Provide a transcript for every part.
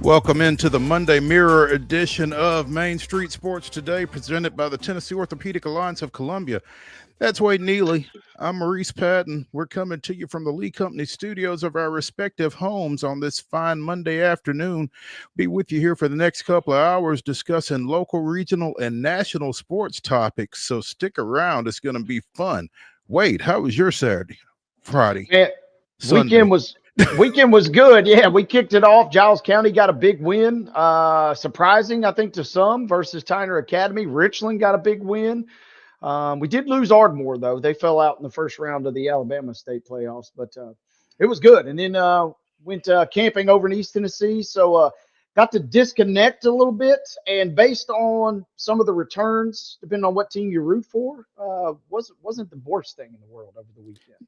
Welcome into the Monday Mirror edition of Main Street Sports Today, presented by the Tennessee Orthopedic Alliance of Columbia. That's Wade Neely. I'm Maurice Patton. We're coming to you from the Lee Company studios of our respective homes on this fine Monday afternoon. Be with you here for the next couple of hours discussing local, regional, and national sports topics. So stick around. It's going to be fun. Wade, how was your Saturday, Friday, Man, Sunday? weekend was good. Yeah, we kicked it off. Giles County got a big win. Surprising, I think, to some versus Tyner Academy. Richland got a big win. We did lose Ardmore, though. They fell out in the first round of the Alabama State playoffs, but it was good. And then went camping over in East Tennessee, so got to disconnect a little bit. And based on some of the returns, depending on what team you root for, wasn't the worst thing in the world over the weekend.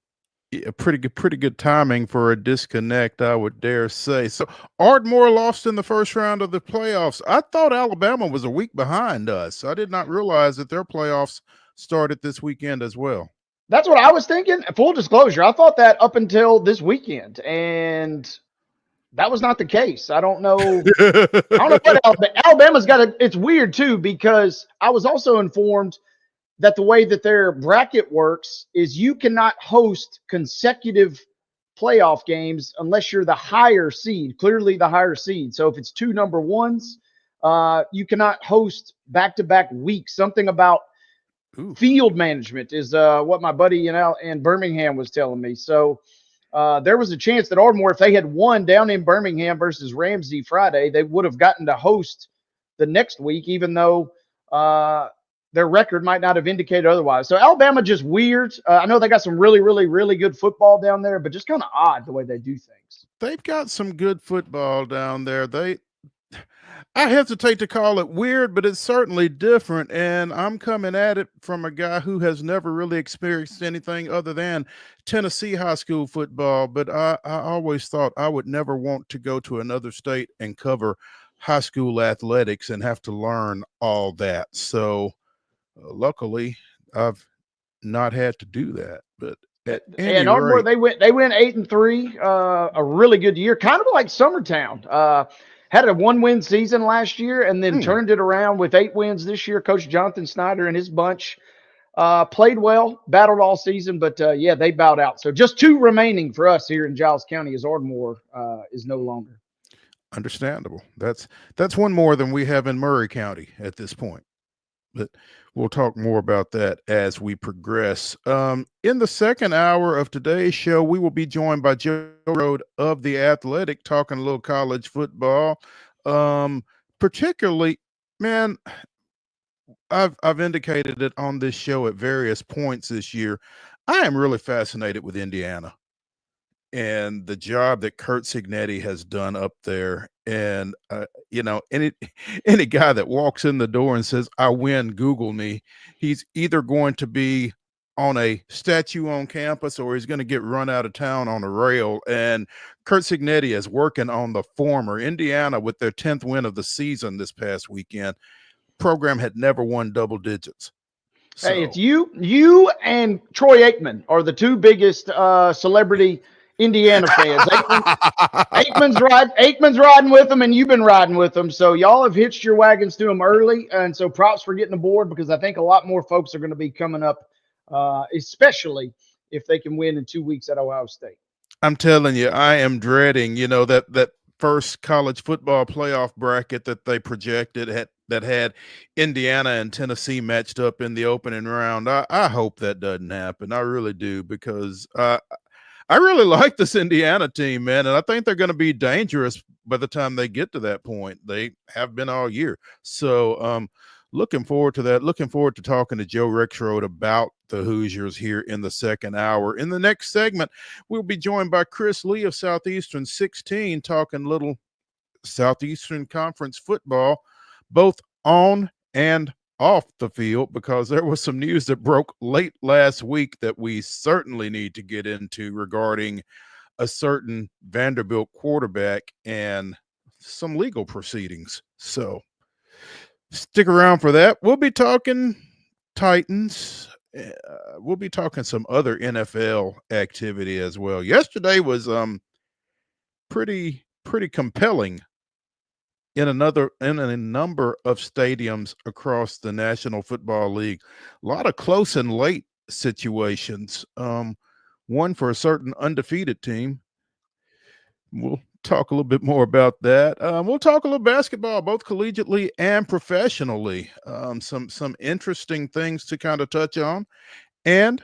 Yeah, pretty good timing for a disconnect, I would dare say. So Ardmore lost in the first round of the playoffs. I thought Alabama was a week behind us. I did not realize that their playoffs started this weekend as well. That's what I was thinking. Full disclosure, I thought that up until this weekend, and that was not the case. I don't know. I don't know what Alabama's got. It's weird too, because I was also informed that the way that their bracket works is you cannot host consecutive playoff games unless you're the higher seed, clearly the higher seed. So if it's two number ones, you cannot host back-to-back weeks. Something about field management is what my buddy in Birmingham was telling me. So there was a chance that Ardmore, if they had won down in Birmingham versus Ramsey Friday, they would have gotten to host the next week, even though their record might not have indicated otherwise. So Alabama just weird. I know they got some really, really, really good football down there, but just kind of odd the way they do things. They've got some good football down there. I hesitate to call it weird, but it's certainly different. And I'm coming at it from a guy who has never really experienced anything other than Tennessee high school football. But I always thought I would never want to go to another state and cover high school athletics and have to learn all that. So luckily, I've not had to do that. But at any Ardmore, rate, they went 8-3, a really good year, kind of like Summertown. Had a 1-win season last year and then turned it around with 8 wins this year. Coach Jonathan Snyder and his bunch played well, battled all season, but yeah, they bowed out. So just 2 remaining for us here in Giles County as Ardmore is no longer. Understandable. That's one more than we have in Murray County at this point. But we'll talk more about that as we progress. In the second hour of today's show, we will be joined by Joe Rode of The Athletic, talking a little college football. Particularly, man, I've indicated it on this show at various points this year. I am really fascinated with Indiana and the job that Kurt Cignetti has done up there. And, any guy that walks in the door and says, I win, Google me, he's either going to be on a statue on campus or he's going to get run out of town on a rail. And Kurt Cignetti is working on the former. Indiana, with their 10th win of the season this past weekend, program had never won double digits. So, hey, it's you and Troy Aikman are the 2 biggest celebrity Indiana fans. Aikman's riding with them, and you've been riding with them. So y'all have hitched your wagons to them early, and so props for getting aboard, because I think a lot more folks are going to be coming up, especially if they can win in 2 weeks at Ohio State. I'm telling you, I am dreading, that first college football playoff bracket that they projected that had Indiana and Tennessee matched up in the opening round. I hope that doesn't happen. I really do, because I really like this Indiana team, man, and I think they're going to be dangerous by the time they get to that point. They have been all year. So looking forward to that. Looking forward to talking to Joe Rexrode about the Hoosiers here in the second hour. In the next segment, we'll be joined by Chris Lee of Southeastern 16, talking little Southeastern Conference football, both on and off the field, because there was some news that broke late last week that we certainly need to get into regarding a certain Vanderbilt quarterback and some legal proceedings. So stick around for that. We'll be talking Titans. We'll be talking some other NFL activity as well. Yesterday was pretty compelling in a number of stadiums across the National Football League. A lot of close and late situations. One for a certain undefeated team. We'll talk a little bit more about that. We'll talk a little basketball, both collegiately and professionally. Some interesting things to kind of touch on, and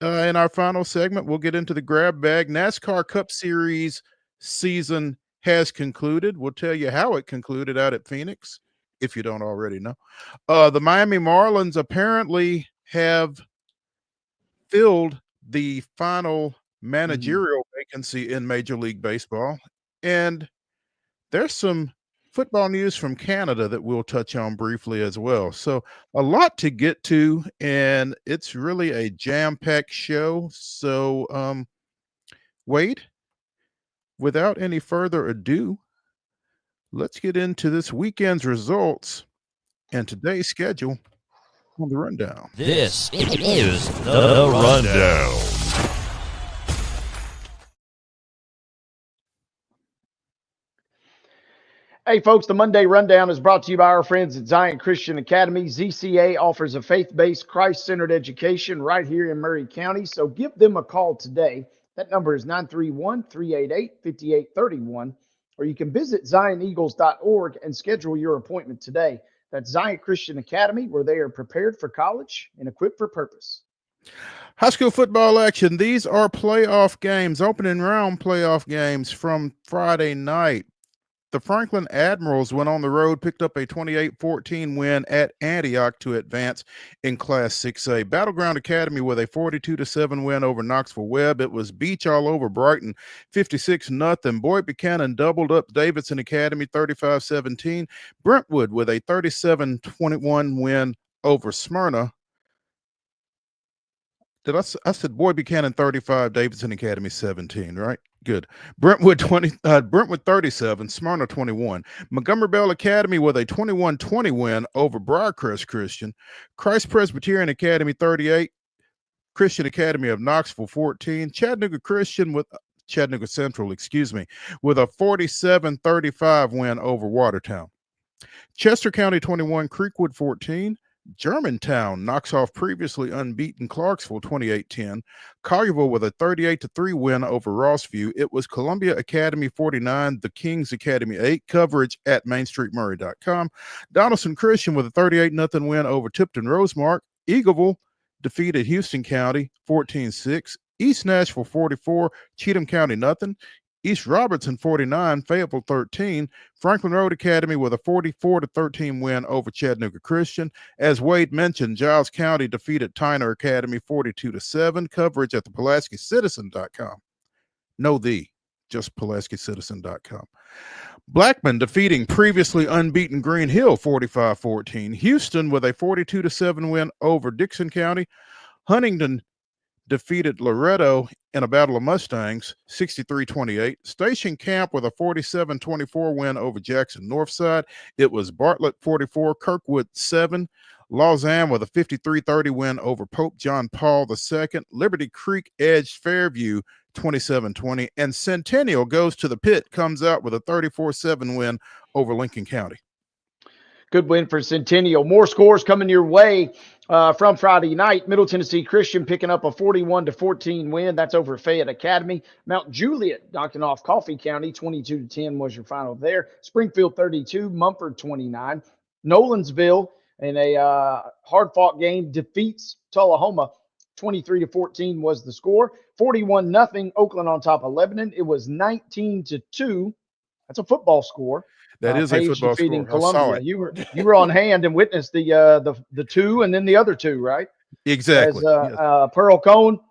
in our final segment, we'll get into the grab bag. NASCAR Cup Series season has concluded. We'll tell you how it concluded out at Phoenix, if you don't already know. The Miami Marlins apparently have filled the final managerial vacancy in Major League Baseball. And there's some football news from Canada that we'll touch on briefly as well. So, a lot to get to, and it's really a jam-packed show. So, Wade, without any further ado, let's get into this weekend's results and today's schedule on the rundown. This is the Rundown. Hey, folks, the Monday Rundown is brought to you by our friends at Zion Christian Academy. ZCA offers a faith-based, Christ-centered education right here in Murray County, so give them a call today. That number is 931-388-5831, or you can visit zioneagles.org and schedule your appointment today. That's Zion Christian Academy, where they are prepared for college and equipped for purpose. High school football action. These are playoff games, opening round playoff games from Friday night. The Franklin Admirals went on the road, picked up a 28-14 win at Antioch to advance in Class 6A. Battleground Academy with a 42-7 win over Knoxville Webb. It was beach all over Brighton, 56-0. Boyd Buchanan doubled up Davidson Academy, 35-17. Brentwood with a 37-21 win over Smyrna. I said Boyd Buchanan 35, Davidson Academy 17, right? Good. Brentwood 37, Smyrna 21. Montgomery Bell Academy with a 21-20 win over Briarcrest Christian. Christ Presbyterian Academy 38, Christian Academy of Knoxville 14. Chattanooga Central, with a 47-35 win over Watertown. Chester County 21, Creekwood 14. Germantown knocks off previously unbeaten Clarksville 28-10. Collierville with a 38-3 win over Rossview. It was Columbia Academy 49, the Kings Academy 8. Coverage at mainstreetmurray.com. Donaldson Christian with a 38-0 win over Tipton Rosemark. Eagleville defeated Houston County 14-6. East Nashville 44, Cheatham County nothing. East Robertson 49, Fayetteville 13. Franklin Road Academy with a 44-13 win over Chattanooga Christian. As Wade mentioned, Giles County defeated Tyner Academy 42-7. Coverage at the PulaskiCitizen.com. Just PulaskiCitizen.com. Blackman defeating previously unbeaten Green Hill 45-14. Houston with a 42-7 win over Dixon County. Huntington defeated Loretto in a battle of Mustangs, 63-28. Station Camp with a 47-24 win over Jackson Northside. It was Bartlett 44, Kirkwood 7. Lausanne with a 53-30 win over Pope John Paul II. Liberty Creek edged Fairview 27-20. And Centennial goes to the pit, comes out with a 34-7 win over Lincoln County. Good win for Centennial. More scores coming your way from Friday night. Middle Tennessee Christian picking up a 41-14 win. That's over Fayette Academy. Mount Juliet knocking off Coffee County. 22-10 was your final there. Springfield 32, Mumford 29. Nolansville in a hard-fought game defeats Tullahoma. 23-14 was the score. 41-0 Oakland on top of Lebanon. It was 19-2. That's a football score. That is a football defeating score. Columbia. You were on hand and witnessed the two and then the other two, right? Exactly. As Pearl Cone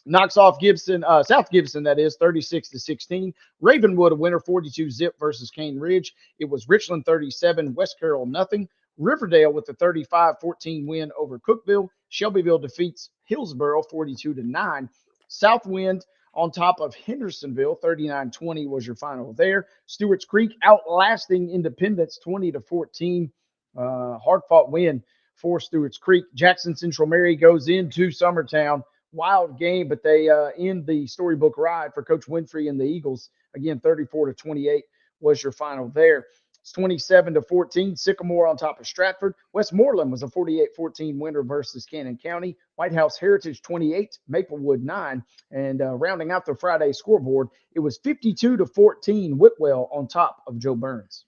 knocks off Gibson, South Gibson, that is 36-16. Ravenwood a winner 42-0 versus Cane Ridge. It was Richland 37, West Carroll nothing. Riverdale with the 35-14 win over Cookville. Shelbyville defeats Hillsboro 42-9. Southwind on top of Hendersonville, 39-20 was your final there. Stewart's Creek outlasting Independence 20-14. Hard-fought win for Stewart's Creek. Jackson Central Mary goes into Summertown. Wild game, but they end the storybook ride for Coach Winfrey and the Eagles. Again, 34-28 was your final there. It's 27-14. Sycamore on top of Stratford. Westmoreland was a 48-14 winner versus Cannon County. White House Heritage 28, Maplewood 9. And rounding out the Friday scoreboard, it was 52-14 Whitwell on top of Joe Burns.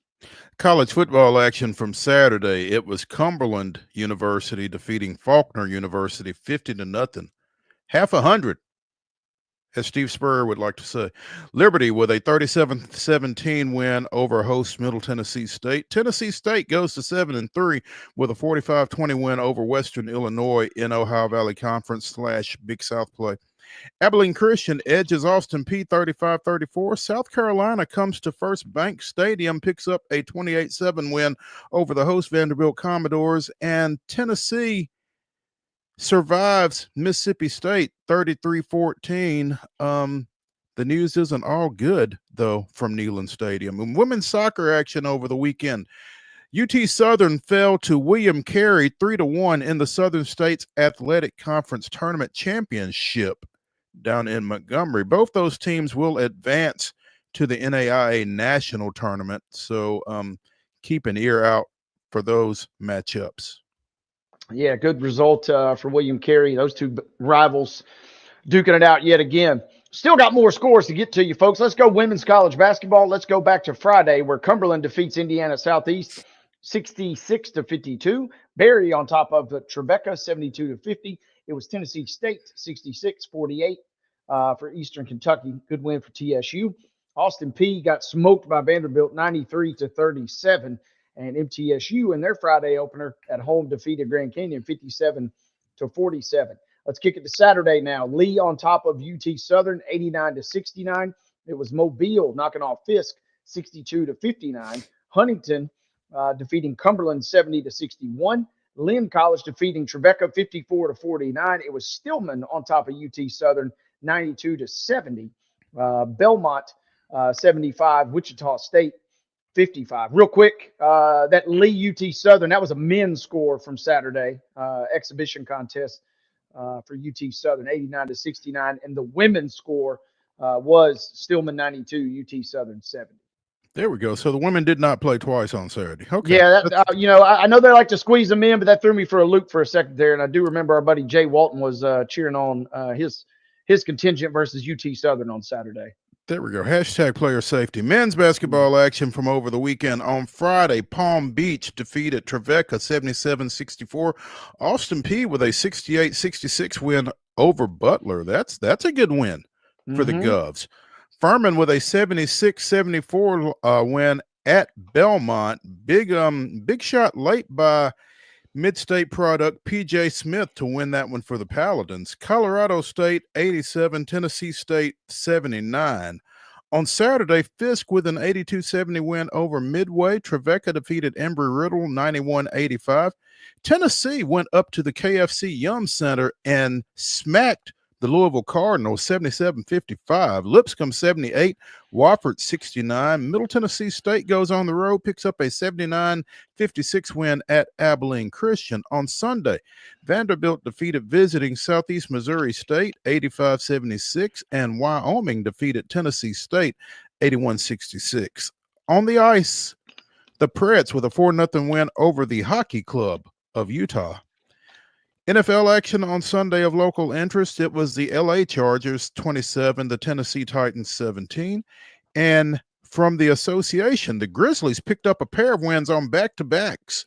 College football action from Saturday. It was Cumberland University defeating Faulkner University 50-0. Half 100, as Steve Spurrier would like to say. Liberty with a 37-17 win over host Middle Tennessee State. Tennessee State goes to 7-3 with a 45-20 win over Western Illinois in Ohio Valley Conference / Big South play. Abilene Christian edges Austin Peay 35-34. South Carolina comes to First Bank Stadium, picks up a 28-7 win over the host Vanderbilt Commodores, and Tennessee survives Mississippi State 33-14. The news isn't all good, though, from Neyland Stadium. And women's soccer action over the weekend. UT Southern fell to William Carey 3-1 in the Southern States Athletic Conference Tournament Championship down in Montgomery. Both those teams will advance to the NAIA National Tournament, so keep an ear out for those matchups. Yeah, good result for William Carey. Those two rivals duking it out yet again. Still got more scores to get to you, folks. Let's go women's college basketball. Let's go back to Friday, where Cumberland defeats Indiana Southeast 66-52. Berry on top of Tribeca 72-50. It was Tennessee State 66-48 for Eastern Kentucky. Good win for TSU. Austin Peay got smoked by Vanderbilt 93-37. And MTSU in their Friday opener at home defeated Grand Canyon 57-47. Let's kick it to Saturday now. Lee on top of UT Southern 89-69. It was Mobile knocking off Fisk 62-59. Huntington defeating Cumberland 70-61. Lynn College defeating Tribeca 54-49. It was Stillman on top of UT Southern 92-70. Belmont 75. Wichita State 55. Real quick, that Lee UT Southern, that was a men's score from Saturday, exhibition contest for UT Southern, 89-69. And the women's score was Stillman 92, UT Southern 70. There we go. So the women did not play twice on Saturday. Okay. Yeah, I know they like to squeeze them in, but that threw me for a loop for a second there. And I do remember our buddy Jay Walton was cheering on his contingent versus UT Southern on Saturday. There we go. Hashtag player safety. Men's basketball action from over the weekend. On Friday, Palm Beach defeated Tribeca 77-64. Austin Peay with a 68-66 win over Butler. That's a good win for the Govs. Furman with a 76-74 win at Belmont. Big shot late by mid-state product PJ Smith to win that one for the Paladins. Colorado State 87, Tennessee State 79. On Saturday, Fisk with an 82-70 win over Midway. Tribeca defeated Embry-Riddle 91-85. Tennessee went up to the KFC Yum Center and smacked the Louisville Cardinals 77-55. Lipscomb 78, Wofford 69. Middle Tennessee State goes on the road, picks up a 79-56 win at Abilene Christian. On Sunday, Vanderbilt defeated visiting Southeast Missouri State 85-76, and Wyoming defeated Tennessee State 81-66. On the ice, the Preds with a 4-0 win over the Hockey Club of Utah. NFL action on Sunday of local interest. It was the LA Chargers 27, the Tennessee Titans 17. And from the association, the Grizzlies picked up a pair of wins on back-to-backs,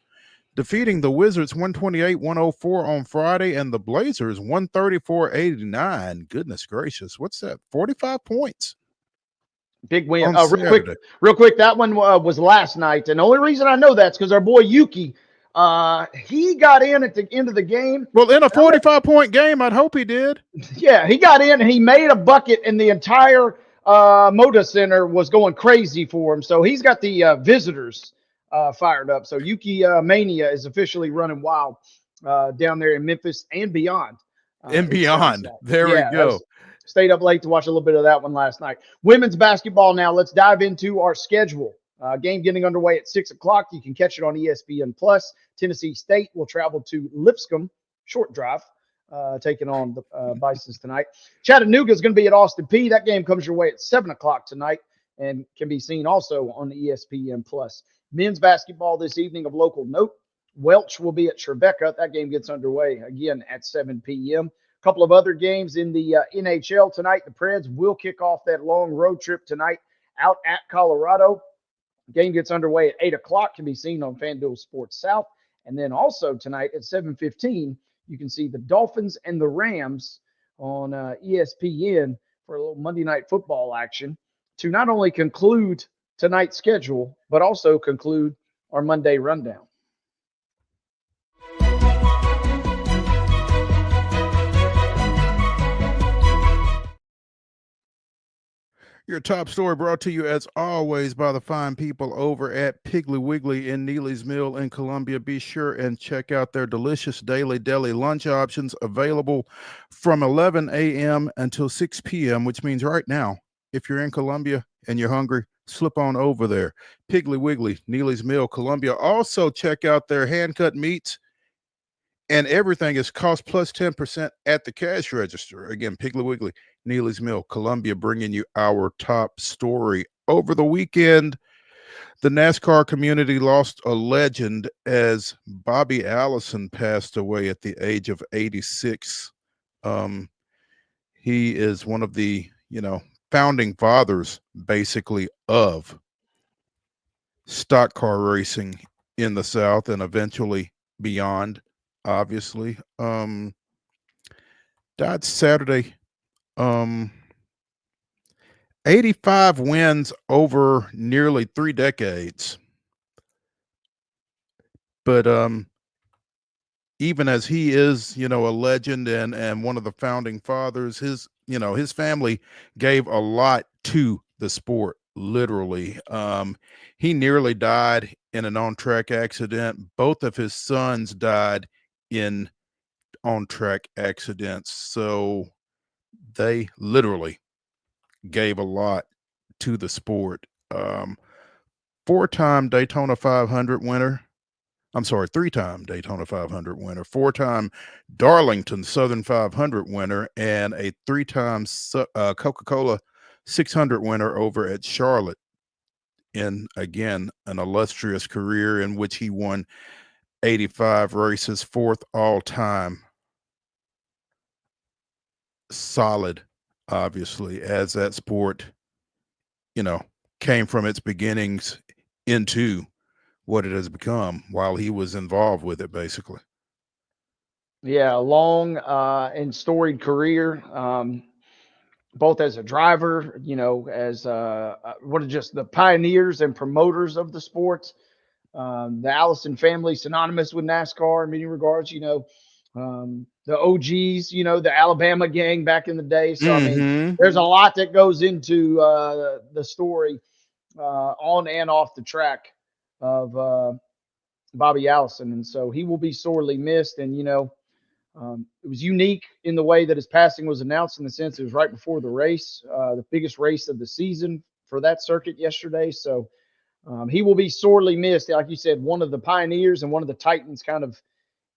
defeating the Wizards 128-104 on Friday and the Blazers 134-89. Goodness gracious. What's that? 45 points. Big win. Real quick, that one was last night. And the only reason I know that's because our boy Yuki, he got in at the end of the game. Well, in a 45-point game, I'd hope he did. Yeah, he got in and he made a bucket, and the entire Moda Center was going crazy for him. So he's got the visitors fired up. So Yuki Mania is officially running wild down there in Memphis and beyond. There we go. Stayed up late to watch a little bit of that one last night. Women's basketball now. Let's dive into our schedule. Game getting underway at 6 o'clock. You can catch it on ESPN+. Tennessee State will travel to Lipscomb, short drive, taking on the Bisons tonight. Chattanooga is going to be at Austin Peay. That game comes your way at 7 o'clock tonight and can be seen also on ESPN+. Men's basketball this evening of local note. Welch will be at Tribeca. That game gets underway again at 7 p.m. A couple of other games in the NHL tonight. The Preds will kick off that long road trip tonight out at Colorado. Game gets underway at 8 o'clock, can be seen on FanDuel Sports South. And then also tonight at 7:15, you can see the Dolphins and the Rams on ESPN for a little Monday Night Football action to not only conclude tonight's schedule, but also conclude our Monday rundown. Your top story brought to you, as always, by the fine people over at Piggly Wiggly in Neely's Mill in Columbia. Be sure and check out their delicious daily deli lunch options available from 11 a.m. until 6 p.m., which means right now, if you're in Columbia and you're hungry, slip on over there. Piggly Wiggly, Neely's Mill, Columbia. Also, check out their hand-cut meats, and everything is cost plus 10% at the cash register. Again, Piggly Wiggly, Neely's Mill, Columbia, bringing you our top story. Over the weekend, the NASCAR community lost a legend as Bobby Allison passed away at the age of 86. He is one of the, founding fathers, basically, of stock car racing in the South and eventually beyond, obviously. Died Saturday. 85 wins over nearly 3 decades. But even as he is, a legend and one of the founding fathers, his family gave a lot to the sport, literally. He nearly died in an on-track accident. Both of his sons died in on-track accidents. So they literally gave a lot to the sport. 4-time Daytona 500 winner. I'm sorry, 3-time Daytona 500 winner, 4-time Darlington Southern 500 winner, and a 3-time Coca-Cola 600 winner over at Charlotte. In, again, an illustrious career in which he won 85 races, 4th all-time. Solid, obviously, as that sport, came from its beginnings into what it has become while he was involved with it, basically. Yeah, a long and storied career, both as a driver, as what are just the pioneers and promoters of the sport. The Allison family, synonymous with NASCAR in many regards, the OGs, the Alabama gang back in the day. So, I mean, there's a lot that goes into the story on and off the track of Bobby Allison. And so he will be sorely missed. And, it was unique in the way that his passing was announced, in the sense it was right before the race, the biggest race of the season for that circuit yesterday. So he will be sorely missed. Like you said, one of the pioneers and one of the titans kind of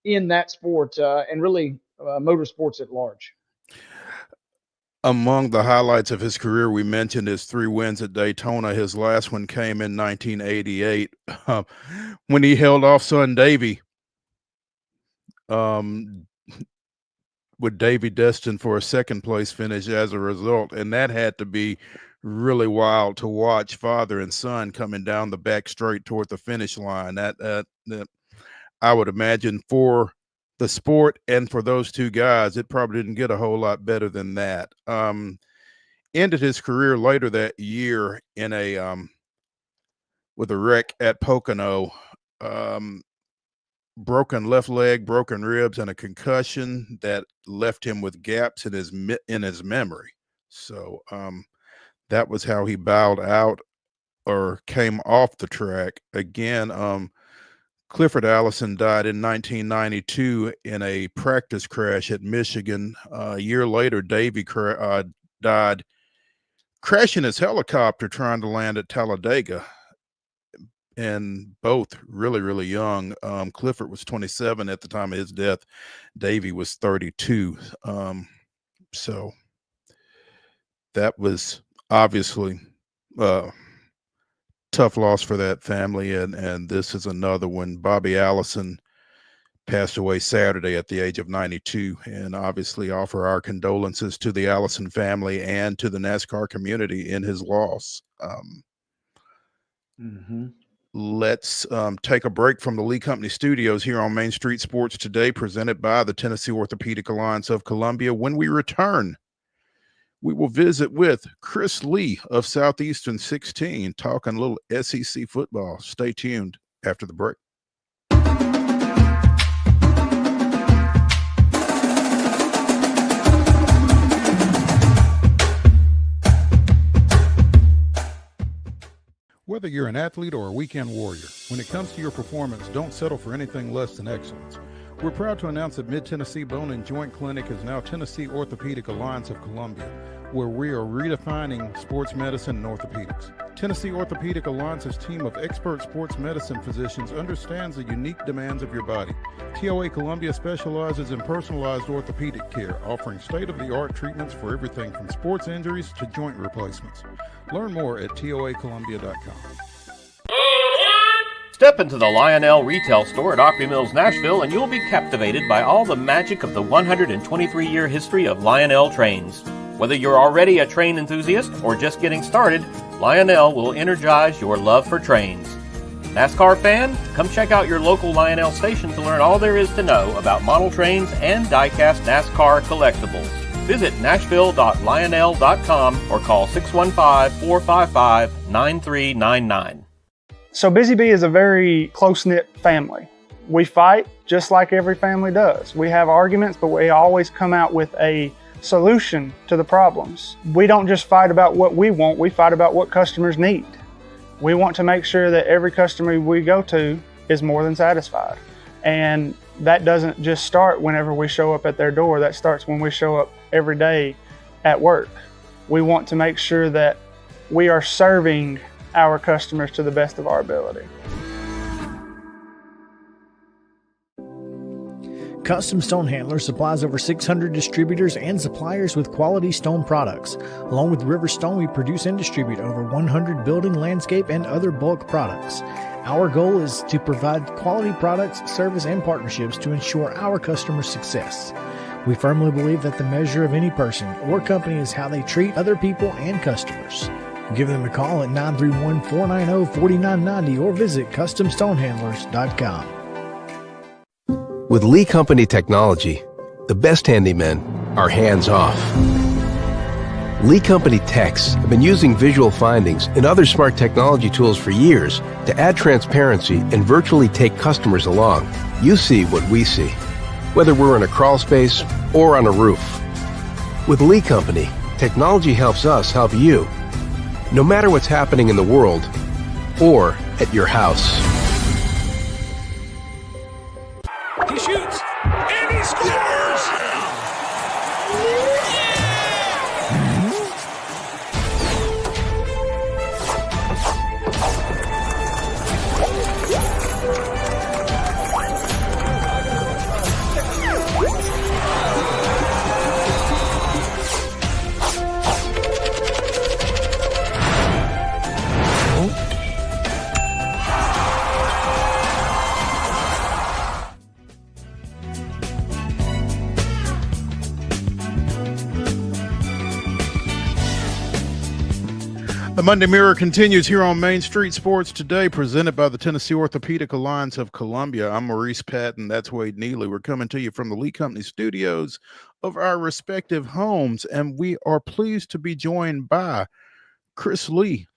in that sport and really motorsports at large. Among the highlights of his career, we mentioned his 3 wins at Daytona. His last one came in 1988 when he held off son Davey, with Davey destined for a 2nd place finish as a result. And that had to be really wild to watch father and son coming down the back straight toward the finish line. That I would imagine for the sport and for those 2 guys, it probably didn't get a whole lot better than that. Ended his career later that year in with a wreck at Pocono. Broken left leg, broken ribs, and a concussion that left him with gaps in his memory. So that was how he bowed out or came off the track. Again, Clifford Allison died in 1992 in a practice crash at Michigan. A year later, Davey died crashing his helicopter trying to land at Talladega. And both really, really young. Clifford was 27 at the time of his death. Davey was 32. So that was obviously tough loss for that family, and this is another one. Bobby Allison passed away Saturday at the age of 92, and obviously offer our condolences to the Allison family and to the NASCAR community in his loss. Let's take a break from the Lee Company studios here on Main Street Sports Today, presented by the Tennessee Orthopedic Alliance of Columbia. When we return, we will visit with Chris Lee of Southeastern 16, talking a little SEC football. Stay tuned after the break. Whether you're an athlete or a weekend warrior, when it comes to your performance, don't settle for anything less than excellence. We're proud to announce that Mid-Tennessee Bone and Joint Clinic is now Tennessee Orthopedic Alliance of Columbia, where we are redefining sports medicine and orthopedics. Tennessee Orthopedic Alliance's team of expert sports medicine physicians understands the unique demands of your body. TOA Columbia specializes in personalized orthopedic care, offering state-of-the-art treatments for everything from sports injuries to joint replacements. Learn more at toacolumbia.com. Step into the Lionel retail store at Opry Mills, Nashville, and you'll be captivated by all the magic of the 123-year history of Lionel trains. Whether you're already a train enthusiast or just getting started, Lionel will energize your love for trains. NASCAR fan? Come check out your local Lionel station to learn all there is to know about model trains and die-cast NASCAR collectibles. Visit nashville.lionel.com or call 615-455-9399. So Busy Bee is a very close-knit family. We fight just like every family does. We have arguments, but we always come out with a solution to the problems. We don't just fight about what we want, we fight about what customers need. We want to make sure that every customer we go to is more than satisfied. And that doesn't just start whenever we show up at their door, that starts when we show up every day at work. We want to make sure that we are serving our customers to the best of our ability. Custom Stone Handler supplies over 600 distributors and suppliers with quality stone products. Along with River Stone, we produce and distribute over 100 building, landscape, and other bulk products. Our goal is to provide quality products, service, and partnerships to ensure our customers' success. We firmly believe that the measure of any person or company is how they treat other people and customers. Give them a call at 931-490-4990 or visit CustomStonehandlers.com. With Lee Company technology, the best handymen are hands-off. Lee Company techs have been using visual findings and other smart technology tools for years to add transparency and virtually take customers along. You see what we see, whether we're in a crawl space or on a roof. With Lee Company, technology helps us help you, no matter what's happening in the world or at your house. He shoots, and he scores! The Monday Mirror continues here on Main Street Sports Today, presented by the Tennessee Orthopedic Alliance of Columbia. I'm Maurice Patton. That's Wade Neely. We're coming to you from the Lee Company studios of our respective homes, and we are pleased to be joined by Chris Lee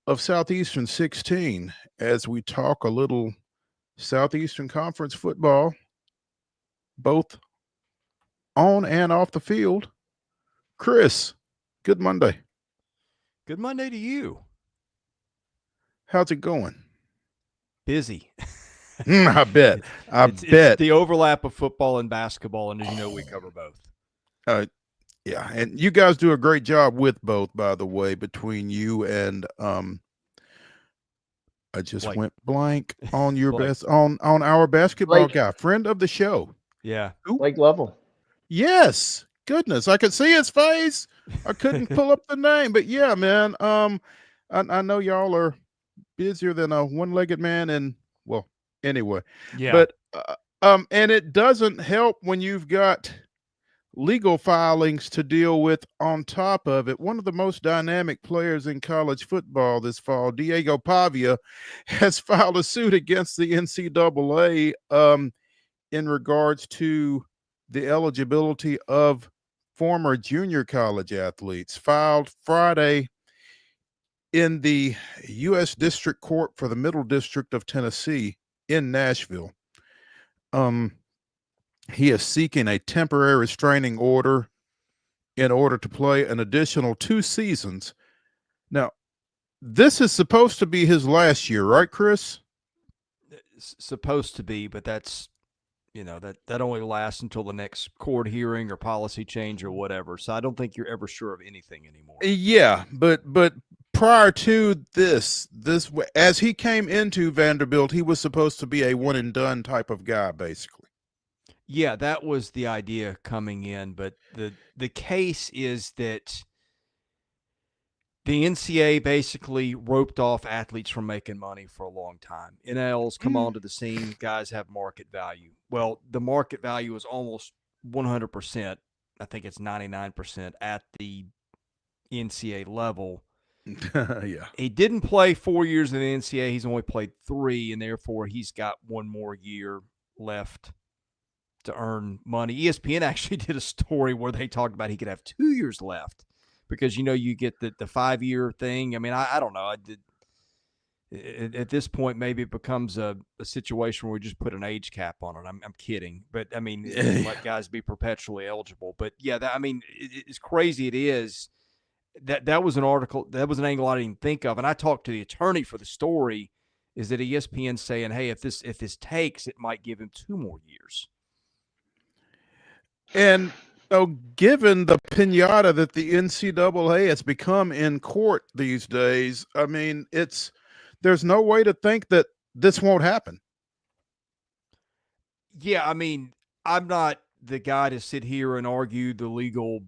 of Southeastern 16 as we talk a little Southeastern Conference football, both on and off the field. Chris, good Monday. Good Monday to you. How's it going? Busy. I bet. It's the overlap of football and basketball, and as you know, we cover both. Yeah, and you guys do a great job with both, by the way, between you and I just went blank on your best on our basketball guy, friend of the show. Yeah. Blake Lovell. Yes. Goodness, I could see his face. I couldn't pull up the name, but yeah, man. I know y'all are busier than a one-legged man. And well, anyway, Yeah. but and it doesn't help when you've got legal filings to deal with on top of it. One of the most dynamic players in college football this fall, Diego Pavia, has filed a suit against the NCAA in regards to the eligibility of former junior college athletes. Filed Friday in the U.S. District Court for the Middle District of Tennessee in Nashville. He is seeking a temporary restraining order in order to play an additional 2 seasons. Now, this is supposed to be his last year, right, Chris? It's supposed to be, but that's, that only lasts until the next court hearing or policy change or whatever. So I don't think you're ever sure of anything anymore. Yeah, but prior to this, as he came into Vanderbilt, he was supposed to be a one and done type of guy, basically. Yeah, that was the idea coming in, but the case is that the NCAA basically roped off athletes from making money for a long time. NLs come onto the scene, guys have market value. Well, the market value is almost 100%. I think it's 99% at the NCAA level. Yeah. He didn't play 4 years in the NCAA. He's only played 3, and therefore he's got 1 more year left to earn money. ESPN actually did a story where they talked about he could have 2 years left because, you get the 5-year thing. I mean, I don't know. At this point, maybe it becomes a situation where we just put an age cap on it. I'm kidding. But, I mean, let guys be perpetually eligible. But, yeah, it's crazy it is. That was an article, that was an angle I didn't think of. And I talked to the attorney for the story, is that ESPN saying, hey, if this takes, it might give him 2 more years. And given the pinata that the NCAA has become in court these days, I mean, there's no way to think that this won't happen. Yeah, I mean, I'm not the guy to sit here and argue the legal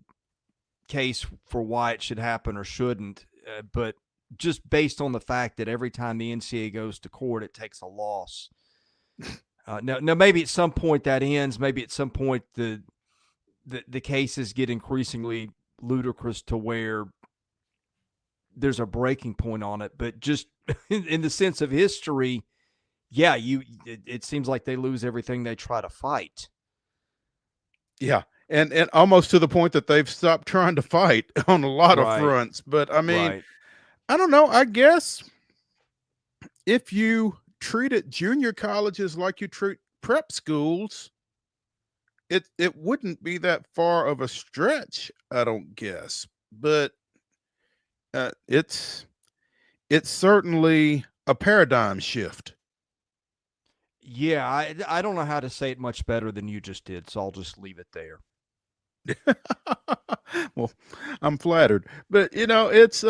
case for why it should happen or shouldn't, but just based on the fact that every time the NCAA goes to court, it takes a loss. Now, maybe at some point that ends. Maybe at some point the cases get increasingly ludicrous to where there's a breaking point on it. But just in the sense of history, yeah, it seems like they lose everything they try to fight. Yeah, and almost to the point that they've stopped trying to fight on a lot of fronts. But I mean, I don't know. I guess if you treated junior colleges like you treat prep schools, it wouldn't be that far of a stretch, I don't guess. But it's certainly a paradigm shift. Yeah, I don't know how to say it much better than you just did, so I'll just leave it there. Well, I'm flattered. But it's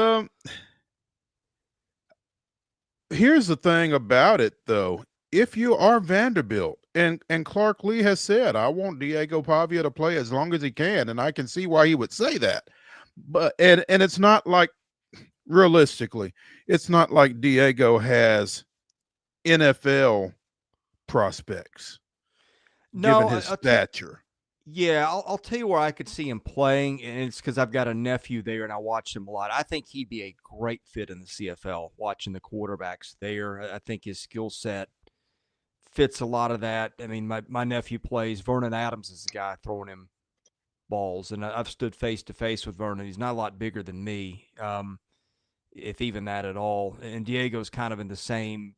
here's the thing about it, though. If you are Vanderbilt, and Clark Lee has said, I want Diego Pavia to play as long as he can, and I can see why he would say that. But and it's not like, realistically, it's not like Diego has NFL prospects, given his stature. Yeah, I'll tell you where I could see him playing, and it's because I've got a nephew there, and I watch him a lot. I think he'd be a great fit in the CFL, watching the quarterbacks there. I think his skill set fits a lot of that. I mean, my nephew plays. Vernon Adams is the guy throwing him balls, and I've stood face-to-face with Vernon. He's not a lot bigger than me, if even that at all. And Diego's kind of in the same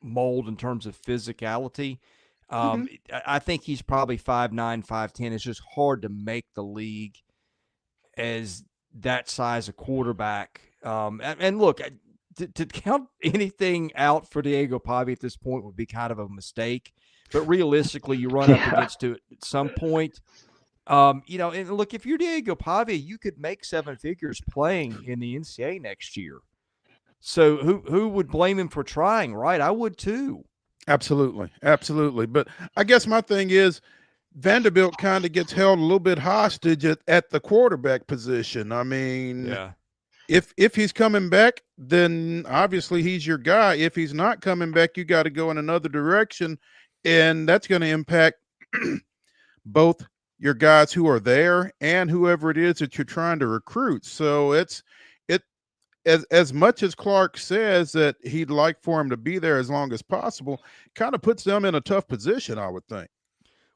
mold in terms of physicality. I think he's probably 5'9", 5'10". It's just hard to make the league as that size of quarterback. And look, to count anything out for Diego Pavia at this point would be kind of a mistake. But realistically, you run up against it at some point. And look, if you're Diego Pavia, you could make 7 figures playing in the NCAA next year. So who would blame him for trying, right? I would too. Absolutely. But I guess my thing is Vanderbilt kind of gets held a little bit hostage at the quarterback position. I mean, if he's coming back, then obviously he's your guy. If he's not coming back, you got to go in another direction, and that's going to impact both your guys who are there and whoever it is that you're trying to recruit. So it as much as Clark says that he'd like for him to be there as long as possible, kind of puts them in a tough position, I would think.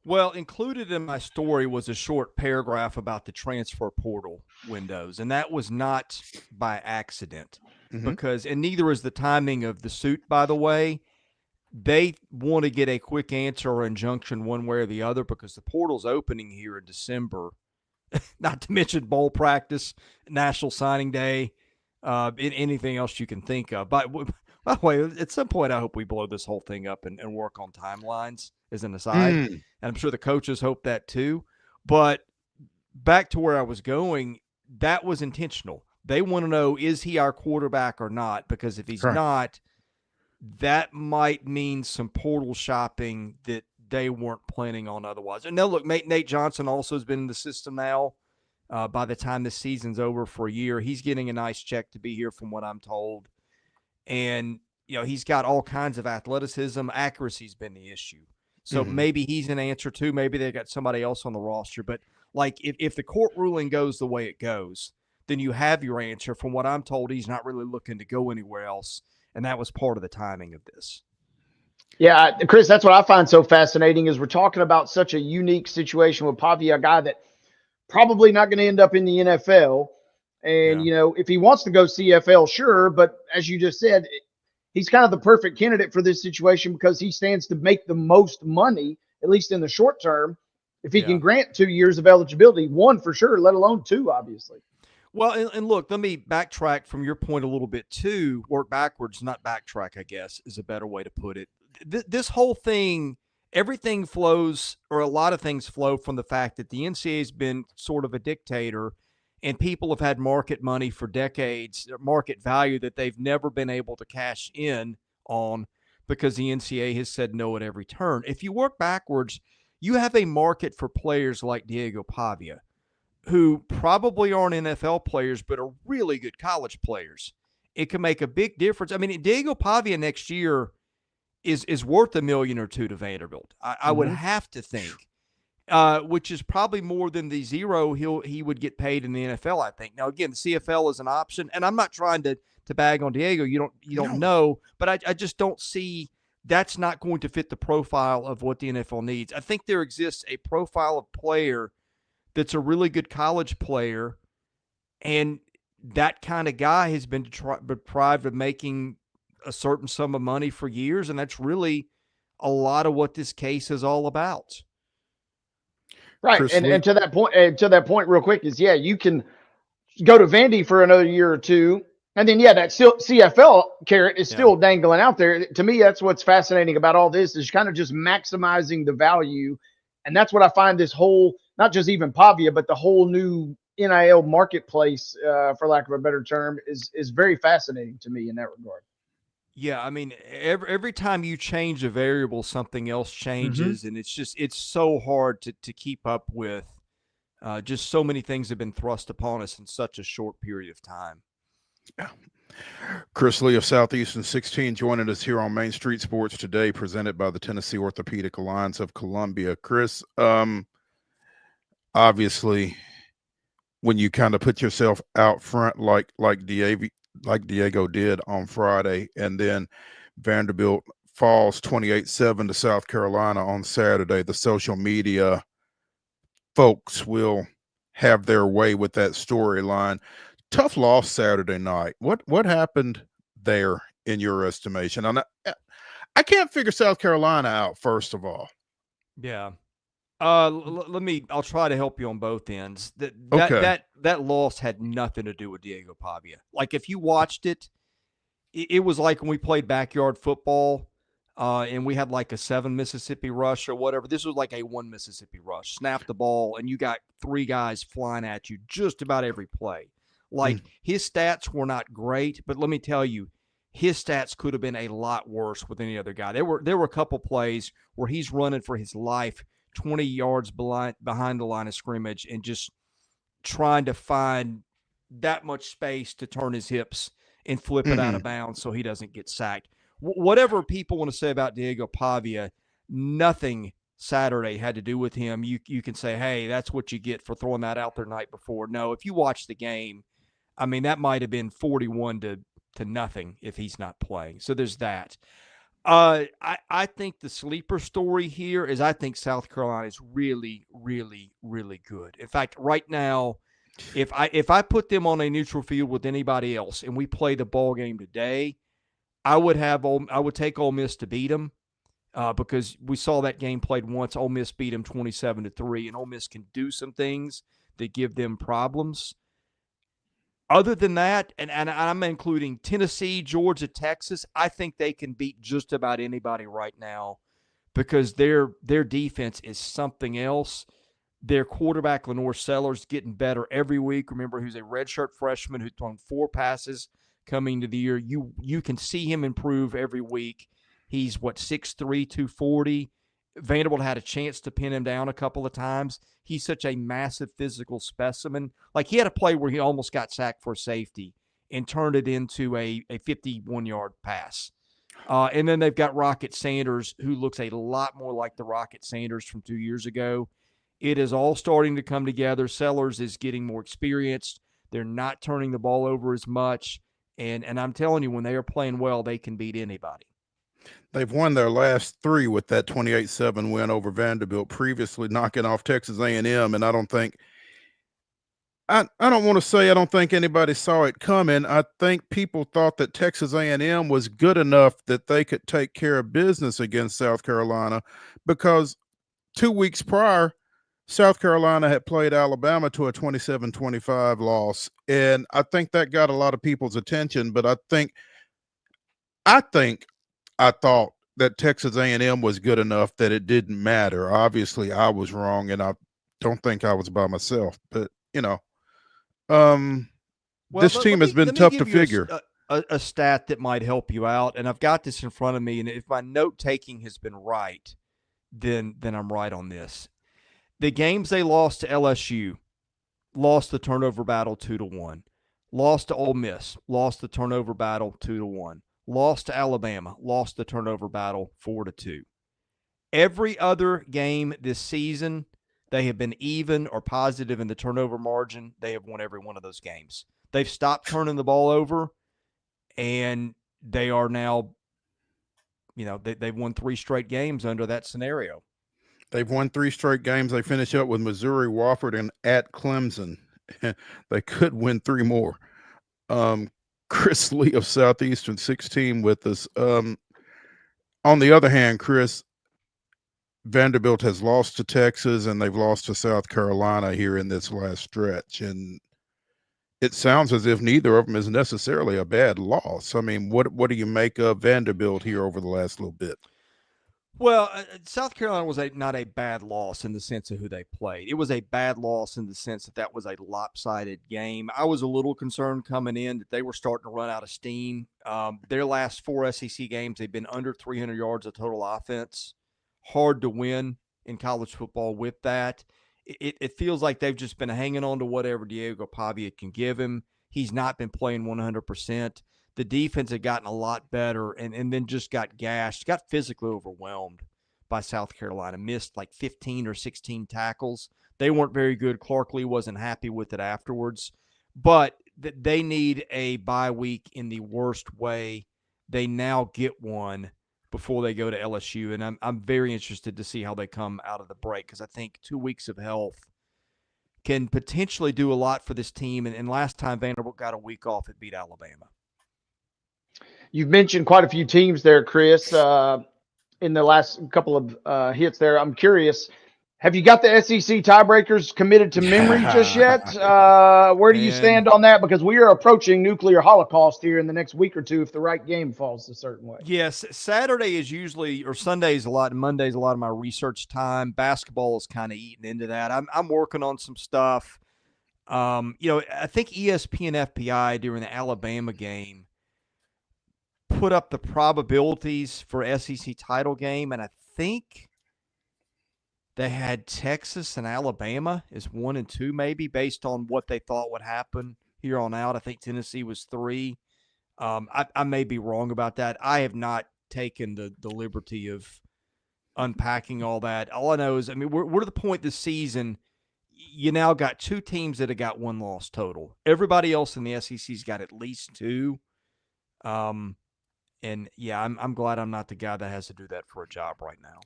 Well, included in my story was a short paragraph about the transfer portal windows, and that was not by accident because, and neither is the timing of the suit, by the way. They want to get a quick answer or injunction one way or the other because the portal's opening here in December, not to mention bowl practice, National Signing Day, anything else you can think of. But by the way, at some point, I hope we blow this whole thing up and work on timelines as an aside. And I'm sure the coaches hope that too. But back to where I was going, that was intentional. They want to know, is he our quarterback or not? Because if he's not, that might mean some portal shopping that they weren't planning on otherwise. And now, look, Nate Johnson also has been in the system now. By the time the season's over for a year, he's getting a nice check to be here from what I'm told. And, he's got all kinds of athleticism. Accuracy's been the issue. So maybe he's an answer too. Maybe they got somebody else on the roster. But, like, if the court ruling goes the way it goes, then you have your answer. From what I'm told, he's not really looking to go anywhere else. And that was part of the timing of this. Yeah, Chris, that's what I find so fascinating is we're talking about such a unique situation with Pavia, a guy that probably not going to end up in the NFL. And, if he wants to go CFL, sure. But as you just said, he's kind of the perfect candidate for this situation because he stands to make the most money, at least in the short term, if he can grant 2 years of eligibility, one for sure, let alone two, obviously. Well, and look, let me backtrack from your point a little bit too, work backwards, not backtrack, I guess, is a better way to put it. This whole thing, everything flows, or a lot of things flow from the fact that the NCAA has been sort of a dictator and people have had market money for decades, market value that they've never been able to cash in on because the NCAA has said no at every turn. If you work backwards, you have a market for players like Diego Pavia, who probably aren't NFL players, but are really good college players. It can make a big difference. I mean, Diego Pavia next year is worth $1 million or $2 million to Vanderbilt. I would have to think, which is probably more than the zero he would get paid in the NFL, I think. Now, again, the CFL is an option, and I'm not trying to bag on Diego. You don't know, but I just don't see that's not going to fit the profile of what the NFL needs. I think there exists a profile of player that's a really good college player, and that kind of guy has been deprived of making a certain sum of money for years, and that's really a lot of what this case is all about. Right, and to that point, real quick is you can go to Vandy for another year or two, and then that CFL carrot is still dangling out there. To me, that's what's fascinating about all this is kind of just maximizing the value, and that's what I find this whole. Not just even Pavia, but the whole new NIL marketplace, for lack of a better term, is very fascinating to me in that regard. Yeah, I mean, every time you change a variable, something else changes, and it's so hard to keep up with. Just so many things have been thrust upon us in such a short period of time. Yeah. Chris Lee of Southeastern 16 joining us here on Main Street Sports today, presented by the Tennessee Orthopedic Alliance of Columbia. Chris, obviously, when you kind of put yourself out front like Diego did on Friday, and then Vanderbilt falls 28-7 to South Carolina on Saturday, the social media folks will have their way with that storyline. Tough loss Saturday night. What happened there in your estimation? I can't figure South Carolina out, first of all. Yeah. I'll try to help you on both ends. That loss had nothing to do with Diego Pavia. Like, if you watched it, it was like when we played backyard football, and we had like a 7 Mississippi rush or whatever. This was like a 1 Mississippi rush. Snap the ball, and you got 3 guys flying at you just about every play. Like, his stats were not great, but let me tell you, his stats could have been a lot worse with any other guy. There were a couple plays where he's running for his life 20 yards behind the line of scrimmage and just trying to find that much space to turn his hips and flip it out of bounds so he doesn't get sacked. Whatever people want to say about Diego Pavia, nothing Saturday had to do with him. You can say, hey, that's what you get for throwing that out there night before. No, if you watch the game, I mean, that might have been 41 to nothing if he's not playing. So there's that. I think the sleeper story here is I think South Carolina is really, really, really good. In fact, right now, if I put them on a neutral field with anybody else and we play the ball game today, I would take Ole Miss to beat them because we saw that game played once. Ole Miss beat them 27-3, and Ole Miss can do some things that give them problems. Other than that, and I'm including Tennessee, Georgia, Texas, I think they can beat just about anybody right now because their defense is something else. Their quarterback, Lenore Sellers, getting better every week. Remember, he's a redshirt freshman who's thrown 4 passes coming to the year. You can see him improve every week. He's, 6'3", 240. Vanderbilt had a chance to pin him down a couple of times. He's such a massive physical specimen. Like, he had a play where he almost got sacked for safety and turned it into a 51-yard pass. And then they've got Rocket Sanders, who looks a lot more like the Rocket Sanders from 2 years ago. It is all starting to come together. Sellers is getting more experienced. They're not turning the ball over as much. And I'm telling you, when they are playing well, they can beat anybody. They've won their last 3 with that 28-7 win over Vanderbilt, previously knocking off Texas A&M. And I don't think I don't want to say I don't think anybody saw it coming. I think people thought that Texas A&M was good enough that they could take care of business against South Carolina because 2 weeks prior, South Carolina had played Alabama to a 27-25 loss. And I think that got a lot of people's attention. But I thought that Texas A&M was good enough that it didn't matter. Obviously, I was wrong, and I don't think I was by myself. But, this team has been tough to figure. A stat that might help you out, and I've got this in front of me, and if my note-taking has been right, then I'm right on this. The games they lost to LSU, lost the turnover battle 2-1. Lost to Ole Miss, lost the turnover battle 2-1. Lost to Alabama, lost the turnover battle 4-2. Every other game this season, they have been even or positive in the turnover margin. They have won every one of those games. They've stopped turning the ball over, and they are now, they've won 3 straight games under that scenario. They've won 3 straight games. They finish up with Missouri, Wofford, and at Clemson. They could win 3 more. Chris Lee of Southeastern 16 with us. On the other hand, Chris, Vanderbilt has lost to Texas and they've lost to South Carolina here in this last stretch. And it sounds as if neither of them is necessarily a bad loss. I mean, what do you make of Vanderbilt here over the last little bit? Well, South Carolina was not a bad loss in the sense of who they played. It was a bad loss in the sense that was a lopsided game. I was a little concerned coming in that they were starting to run out of steam. Their last 4 SEC games, they've been under 300 yards of total offense. Hard to win in college football with that. It feels like they've just been hanging on to whatever Diego Pavia can give him. He's not been playing 100%. The defense had gotten a lot better and then just got gashed, got physically overwhelmed by South Carolina, missed like 15 or 16 tackles. They weren't very good. Clark Lee wasn't happy with it afterwards. But they need a bye week in the worst way. They now get one before they go to LSU, and I'm very interested to see how they come out of the break because I think 2 weeks of health can potentially do a lot for this team. And last time Vanderbilt got a week off, it beat Alabama. You've mentioned quite a few teams there, Chris, in the last couple of hits there. I'm curious, have you got the SEC tiebreakers committed to memory just yet? Where do you stand on that? Because we are approaching nuclear holocaust here in the next week or two if the right game falls a certain way. Yes, Saturday is usually, or Sunday's a lot, and Monday's a lot of my research time. Basketball is kind of eating into that. I'm working on some stuff. I think ESPN FPI during the Alabama game put up the probabilities for SEC title game, and I think they had Texas and Alabama as 1 and 2, maybe based on what they thought would happen here on out. I think Tennessee was 3. I may be wrong about that. I have not taken the liberty of unpacking all that. All I know is, I mean, we're to the point this season, you now got 2 teams that have got 1 loss total. Everybody else in the SEC's got at least 2. And yeah, I'm glad I'm not the guy that has to do that for a job right now.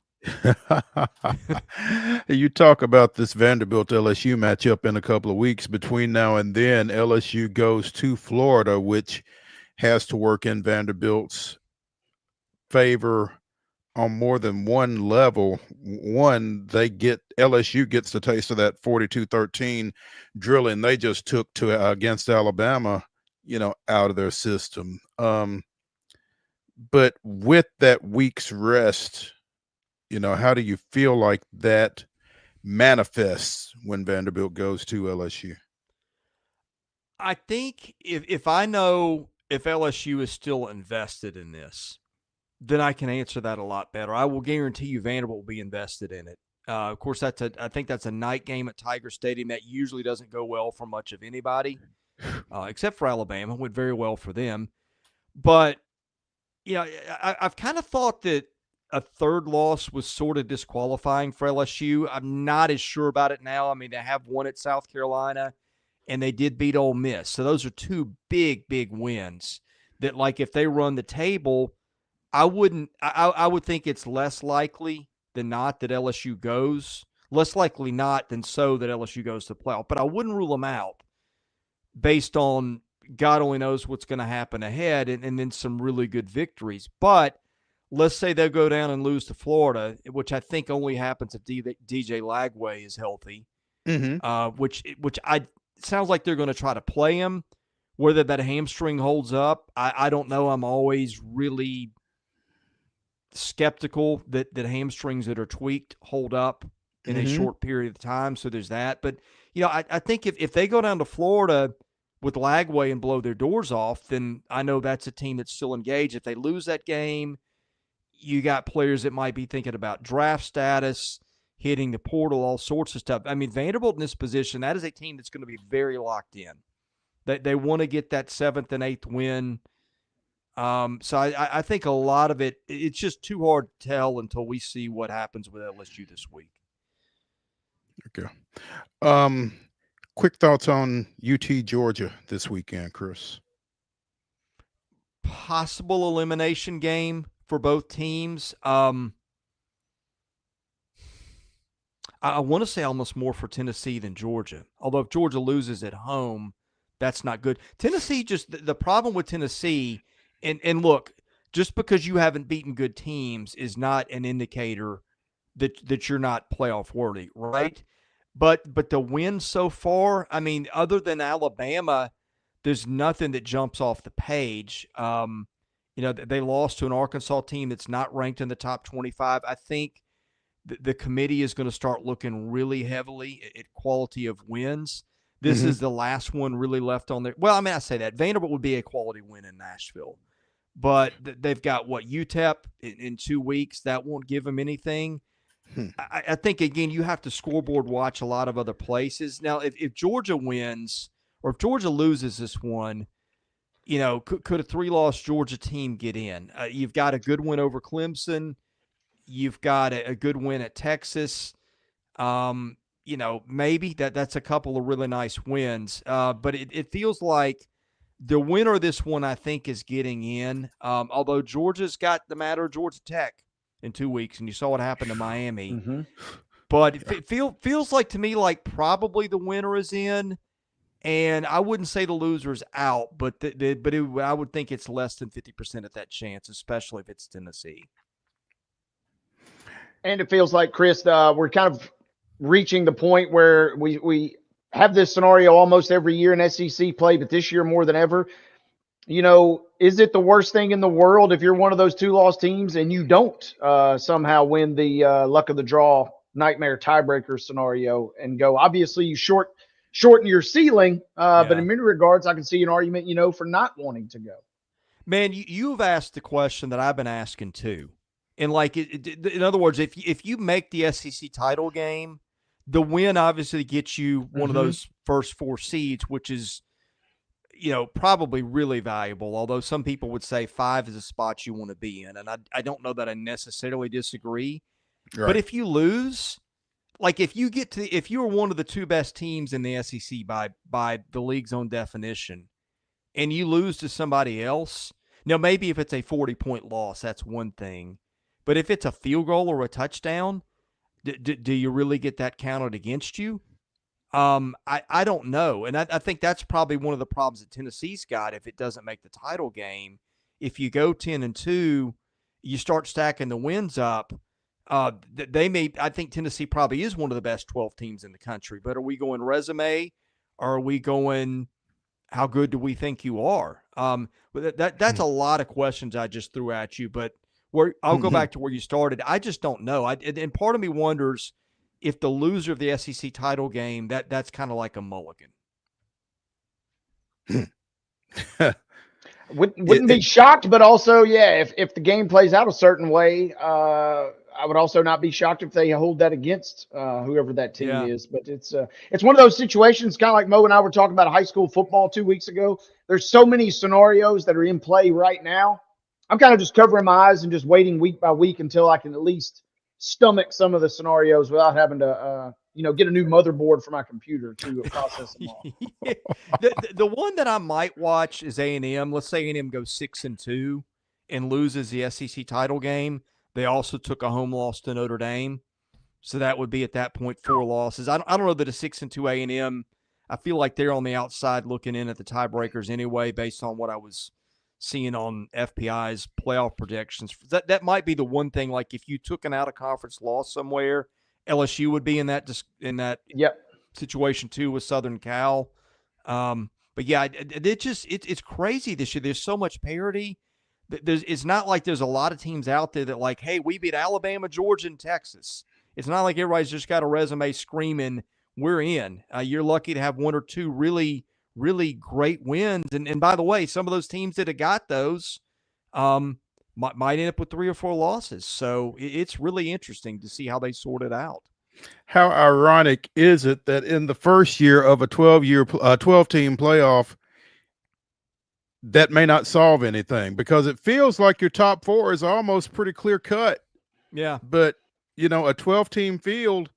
You talk about this Vanderbilt LSU matchup in a couple of weeks. Between now and then, LSU goes to Florida, which has to work in Vanderbilt's favor on more than one level. One, LSU gets the taste of that 42-13 drilling they just took to against Alabama, out of their system. But with that week's rest, how do you feel like that manifests when Vanderbilt goes to LSU? I think if I know if LSU is still invested in this, then I can answer that a lot better. I will guarantee you Vanderbilt will be invested in it. Of course, I think that's a night game at Tiger Stadium. That usually doesn't go well for much of anybody, except for Alabama. It went very well for them. But, I've kind of thought that a third loss was sort of disqualifying for LSU. I'm not as sure about it now. I mean, they have won at South Carolina, and they did beat Ole Miss. So those are 2 big, big wins that, like, if they run the table, I would think it's less likely than not that LSU goes. Less likely not than so that LSU goes to the playoff. But I wouldn't rule them out based on God only knows what's going to happen ahead and then some really good victories. But let's say they'll go down and lose to Florida, which I think only happens if DJ Lagway is healthy, which sounds like they're going to try to play him. Whether that hamstring holds up, I don't know. I'm always really skeptical that hamstrings that are tweaked hold up in a short period of time. So there's that. But, I think if they go down to Florida with Lagway and blow their doors off, then I know that's a team that's still engaged. If they lose that game, you got players that might be thinking about draft status, hitting the portal, all sorts of stuff. I mean, Vanderbilt in this position, that is a team that's going to be very locked in. They want to get that 7th and 8th win. So I think a lot of it's just too hard to tell until we see what happens with LSU this week. Okay. Quick thoughts on UT Georgia this weekend, Chris. Possible elimination game for both teams. I want to say almost more for Tennessee than Georgia. Although if Georgia loses at home, that's not good. Tennessee, just the problem with Tennessee, and look, just because you haven't beaten good teams is not an indicator that you're not playoff worthy, right? But the win so far, I mean, other than Alabama, there's nothing that jumps off the page. They lost to an Arkansas team that's not ranked in the top 25. I think the committee is going to start looking really heavily at quality of wins. This is the last one really left on there. Well, I mean, I say that. Vanderbilt would be a quality win in Nashville. But they've got, UTEP in 2 weeks. That won't give them anything. I think, again, you have to scoreboard watch a lot of other places. Now, if Georgia wins or if Georgia loses this one, could a 3-loss Georgia team get in? You've got a good win over Clemson. You've got a good win at Texas. Maybe that's a couple of really nice wins. But it feels like the winner of this one, I think, is getting in. Although Georgia's got the matter of Georgia Tech in 2 weeks, and you saw what happened to Miami. But it feels like to me like probably the winner is in. And I wouldn't say the loser's out, but I would think it's less than 50% of that chance, especially if it's Tennessee. And it feels like, Chris, we're kind of reaching the point where we have this scenario almost every year in SEC play, but this year more than ever. Is it the worst thing in the world if you're one of those 2-loss teams and you don't somehow win the luck of the draw nightmare tiebreaker scenario and go? Obviously, you shorten your ceiling, but in many regards, I can see an argument, for not wanting to go. Man, you've asked the question that I've been asking too. And in other words, if you make the SEC title game, the win obviously gets you one of those first 4 seeds, which is probably really valuable, although some people would say 5 is a spot you want to be in. And I don't know that I necessarily disagree. Right. But if you lose, like if you were one of the 2 best teams in the SEC by the league's own definition, and you lose to somebody else, now maybe if it's a 40-point loss, that's one thing. But if it's a field goal or a touchdown, do you really get that counted against you? I don't know. And I think that's probably one of the problems that Tennessee's got if it doesn't make the title game. If you go 10-2, you start stacking the wins up. I think Tennessee probably is one of the best 12 teams in the country. But are we going resume, or are we going how good do we think you are? That's a lot of questions I just threw at you. But I'll go back to where you started. I just don't know. And part of me wonders if the loser of the SEC title game, that's kind of like a mulligan. Wouldn't be shocked, but also, if the game plays out a certain way, I would also not be shocked if they hold that against whoever that team is. But it's one of those situations, kind of like Mo and I were talking about high school football 2 weeks ago. There's so many scenarios that are in play right now. I'm kind of just covering my eyes and just waiting week by week until I can at least stomach some of the scenarios without having to, get a new motherboard for my computer to process them all. The one that I might watch is A&M. Let's say A&M goes 6-2 and loses the SEC title game. They also took a home loss to Notre Dame, so that would be at that point 4 losses. I don't know that a 6-2 A&M. I feel like they're on the outside looking in at the tiebreakers anyway, based on what I was seeing on FPI's playoff projections. That might be the one thing. Like if you took an out of conference loss somewhere, LSU would be in that situation too with Southern Cal. But yeah, it's crazy this year. There's so much parity. It's not like there's a lot of teams out there that like, hey, we beat Alabama, Georgia, and Texas. It's not like everybody's just got a resume screaming, we're in. You're lucky to have 1 or 2 really, really great wins. And by the way, some of those teams that have got those might end up with 3 or 4 losses. So it's really interesting to see how they sort it out. How ironic is it that in the first year of a 12-team playoff, that may not solve anything, because it feels like your top 4 is almost pretty clear cut. Yeah. But, a 12-team field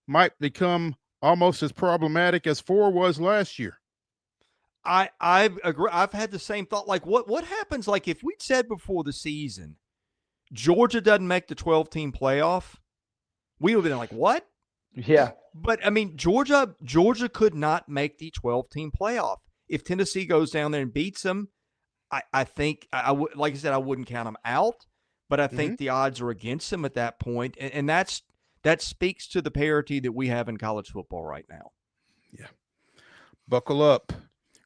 might become almost as problematic as 4 was last year. I agree. I've had the same thought. Like what happens, like if we'd said before the season, Georgia doesn't make the 12-team playoff, we would have been like, what? Yeah. But I mean, Georgia could not make the 12-team playoff. If Tennessee goes down there and beats them, I think I would, like I said, I wouldn't count them out, but I think the odds are against them at that point. And that speaks to the parity that we have in college football right now. Yeah. Buckle up.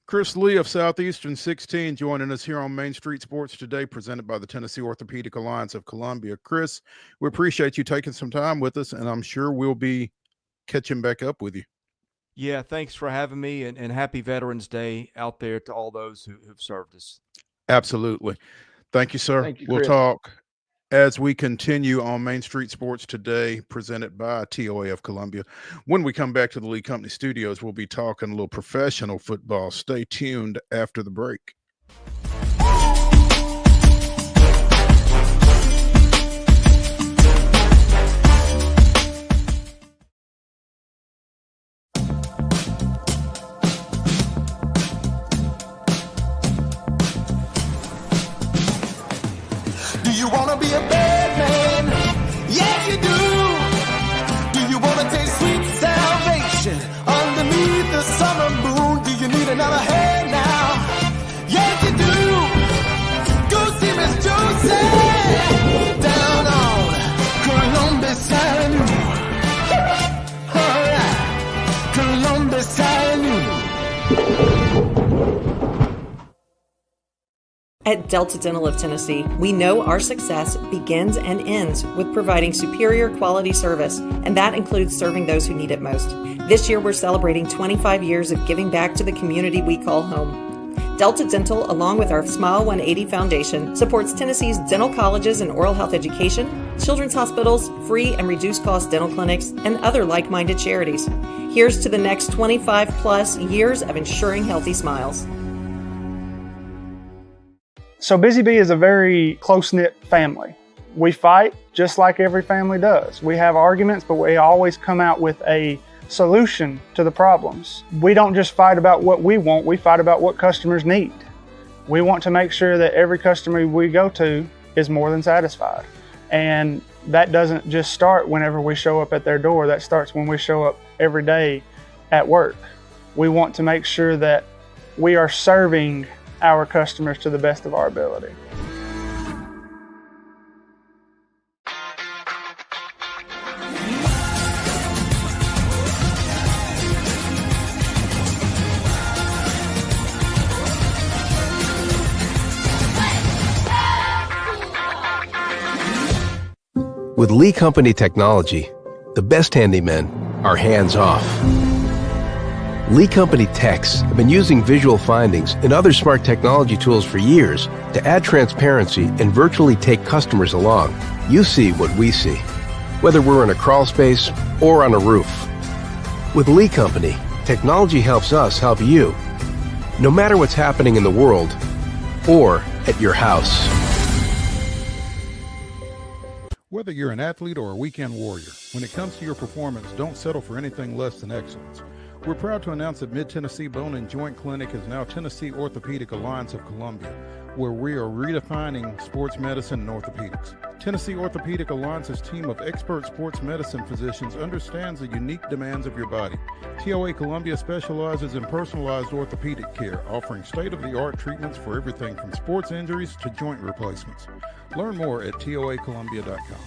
Chris Lee of Southeastern 16 joining us here on Main Street Sports Today, presented by the Tennessee Orthopedic Alliance of Columbia. Chris, we appreciate you taking some time with us, and I'm sure we'll be catching back up with you. Yeah, thanks for having me, and happy Veterans Day out there to all those who've served us. Absolutely. Thank you, sir. Thank you, we'll Chris. talk as we continue on Main Street Sports Today, presented by TOA of Columbia. When we come back to the Lee Company studios, we'll be talking a little professional football. Stay tuned after the break. Do you want to be a bad man? Yes, you do. Do you want to taste sweet salvation underneath the summer moon? Do you need another hand now? Yes, you do. Go see Miss Josie down on Columbus Avenue. All right, Columbus Avenue. At Delta Dental of Tennessee, we know our success begins and ends with providing superior quality service, and that includes serving those who need it most. This year, we're celebrating 25 years of giving back to the community we call home. Delta Dental, along with our Smile 180 Foundation, supports Tennessee's dental colleges and oral health education, children's hospitals, free and reduced cost dental clinics, and other like-minded charities. Here's to the next 25 plus years of ensuring healthy smiles. So Busy Bee is a very close-knit family. We fight just like every family does. We have arguments, but we always come out with a solution to the problems. We don't just fight about what we want, we fight about what customers need. We want to make sure that every customer we go to is more than satisfied. And that doesn't just start whenever we show up at their door, that starts when we show up every day at work. We want to make sure that we are serving our customers to the best of our ability. With Lee Company technology, the best handymen are hands-off. Lee Company techs have been using visual findings and other smart technology tools for years to add transparency and virtually take customers along. You see what we see, whether we're in a crawl space or on a roof. With Lee Company, technology helps us help you, no matter what's happening in the world or at your house. Whether you're an athlete or a weekend warrior, when it comes to your performance, don't settle for anything less than excellence. We're proud to announce that Mid-Tennessee Bone and Joint Clinic is now Tennessee Orthopedic Alliance of Columbia, where we are redefining sports medicine and orthopedics. Tennessee Orthopedic Alliance's team of expert sports medicine physicians understands the unique demands of your body. TOA Columbia specializes in personalized orthopedic care, offering state-of-the-art treatments for everything from sports injuries to joint replacements. Learn more at toacolumbia.com.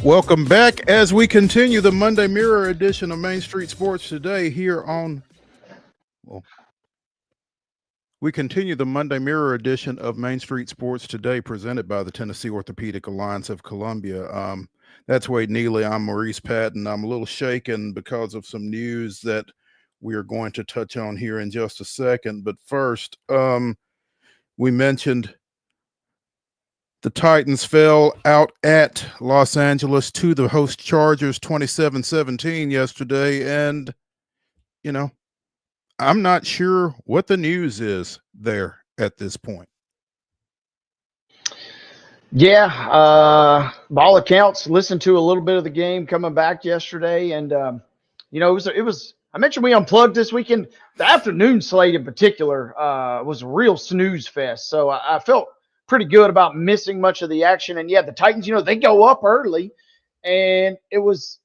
Welcome back as we continue the Monday Mirror edition of Main Street Sports Today here on, we continue the Monday Mirror edition of Main Street Sports Today presented by the Tennessee Orthopedic Alliance of Columbia. That's Wade Neely. I'm Maurice Patton. I'm a little shaken because of some news that we are going to touch on here in just a second. But first, we mentioned the Titans fell out at Los Angeles to the host Chargers 27-17 yesterday. And, you know, I'm not sure what the news is there at this point. Yeah, by all accounts, listened to a little bit of the game coming back yesterday. And, you know, it was, I mentioned we unplugged this weekend. The afternoon slate in particular was a real snooze fest. So I felt pretty good about missing much of the action. And yeah, the Titans, you know, they go up early, and it was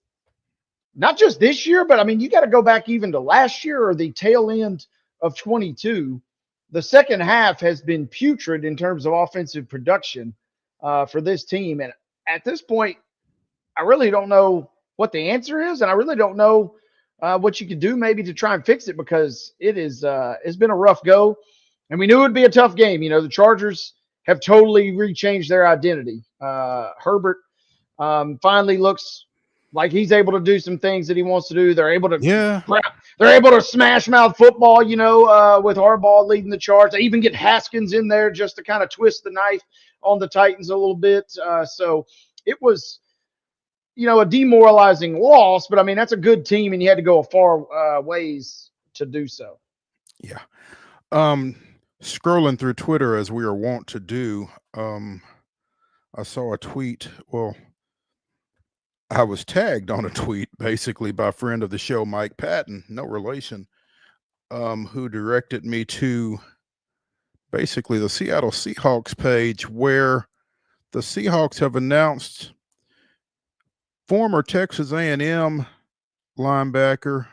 not just this year, but I mean, you got to go back even to last year or the tail end of 22. The second half has been putrid in terms of offensive production for this team. And at this point, I really don't know what the answer is. And I really don't know what you could do maybe to try and fix it, because it's been a rough go. And we knew it would be a tough game. You know, the Chargers have totally rechanged their identity. Herbert finally looks like he's able to do some things that he wants to do. They're able to, they're able to smash mouth football, you know, with Harbaugh leading the charge. They even get Haskins in there just to kind of twist the knife on the Titans a little bit. So it was, you know, a demoralizing loss, but I mean, that's a good team, and you had to go a far ways to do so. Yeah. Scrolling through Twitter as we are wont to do, I saw a tweet. Well, I was tagged on a tweet basically by a friend of the show, Mike Patton, no relation, who directed me to basically the Seattle Seahawks page, where the Seahawks have announced former Texas A&M linebacker,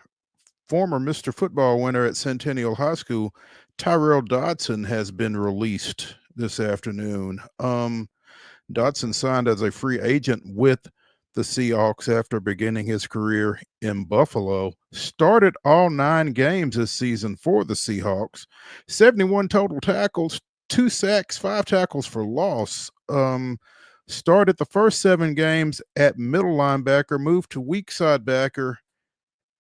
former Mr. Football winner at Centennial High School, Tyrell Dodson, has been released this afternoon. Dodson signed as a free agent with the Seahawks after beginning his career in Buffalo. Started all 9 games this season for the Seahawks. 71 total tackles, 2 sacks, 5 tackles for loss. Started the first 7 games at middle linebacker, moved to weak side backer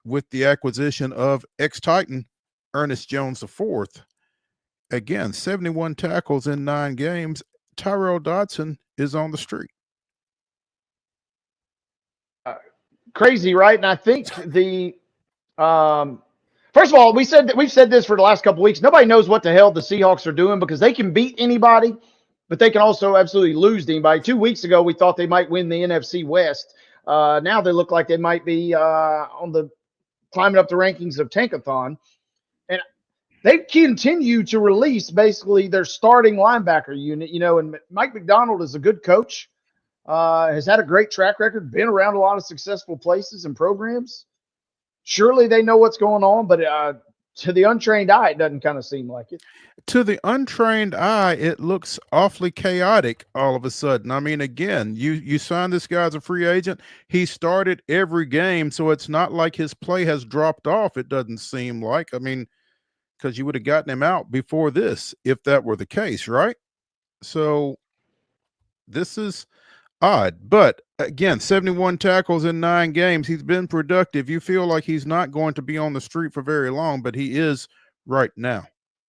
with the acquisition of ex-Titan Ernest Jones IV. Again, 71 tackles in 9 games. Tyrell Dodson is on the street. crazy, right? And I think first of all, we've said this for the last couple of weeks. Nobody knows what the hell the Seahawks are doing because they can beat anybody, but they can also absolutely lose to anybody. 2 weeks ago, we thought they might win the NFC West. Now they look like they might be on the climbing up the rankings of Tankathon. And they continue to release basically their starting linebacker unit, and Mike McDonald is a good coach, has had a great track record, been around a lot of successful places and programs. Surely they know what's going on, but to the untrained eye, it doesn't kind of seem like it. To the untrained eye, it looks awfully chaotic all of a sudden. I mean, again, you signed this guy as a free agent. He started every game, so it's not like his play has dropped off. It doesn't seem like. I mean, because you would have gotten him out before this if that were the case, right? So this is odd. But again, 71 tackles in 9 games. He's been productive. You feel like he's not going to be on the street for very long, but he is right now.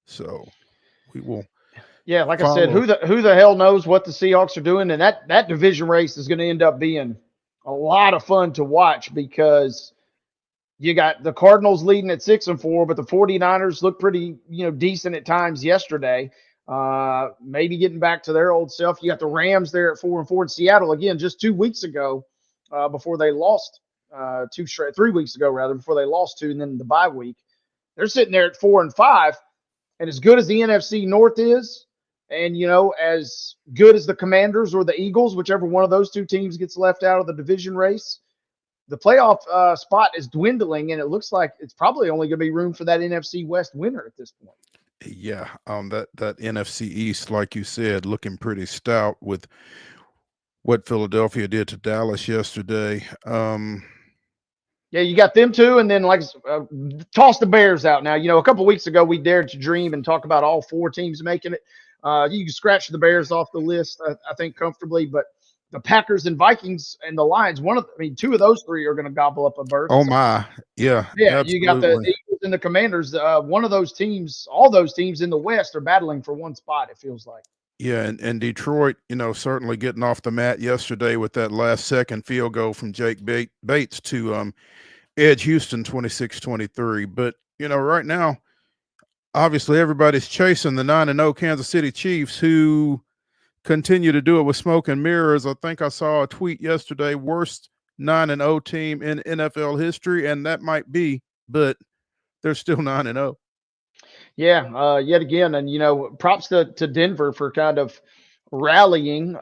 So we will. Yeah, like I said, who the hell knows what the Seahawks are doing, and that division race is going to end up being a lot of fun to watch because you got the Cardinals leading at 6-4, but the 49ers look pretty, decent at times yesterday. Maybe getting back to their old self. You got the Rams there at 4-4 in Seattle again just 2 weeks ago, before they lost 3 weeks ago rather before they lost 2, and then the bye week. They're sitting there at 4-5. And as good as the NFC North is, and, as good as the Commanders or the Eagles, whichever one of those 2 teams gets left out of the division race, the playoff spot is dwindling, and it looks like it's probably only going to be room for that NFC West winner at this point. Yeah, that NFC East, like you said, looking pretty stout with what Philadelphia did to Dallas yesterday. Yeah, you got them 2, and then toss the Bears out now. A couple of weeks ago we dared to dream and talk about all 4 teams making it. You can scratch the Bears off the list, I think, comfortably, but the Packers and Vikings and the Lions, 2 of those 3 are going to gobble up a berth. Oh my, yeah. Absolutely. You got the Eagles and the Commanders. One of those teams, all those teams in the West are battling for one spot, it feels like. Yeah, and Detroit, certainly getting off the mat yesterday with that last-second field goal from Jake Bates to edge Houston 26-23. But, right now, obviously everybody's chasing the 9-0 Kansas City Chiefs, who continue to do it with smoke and mirrors. I think I saw a tweet yesterday, worst 9-0 team in NFL history, and that might be, but they're still 9-0. Yeah, yet again, and props to Denver for kind of rallying.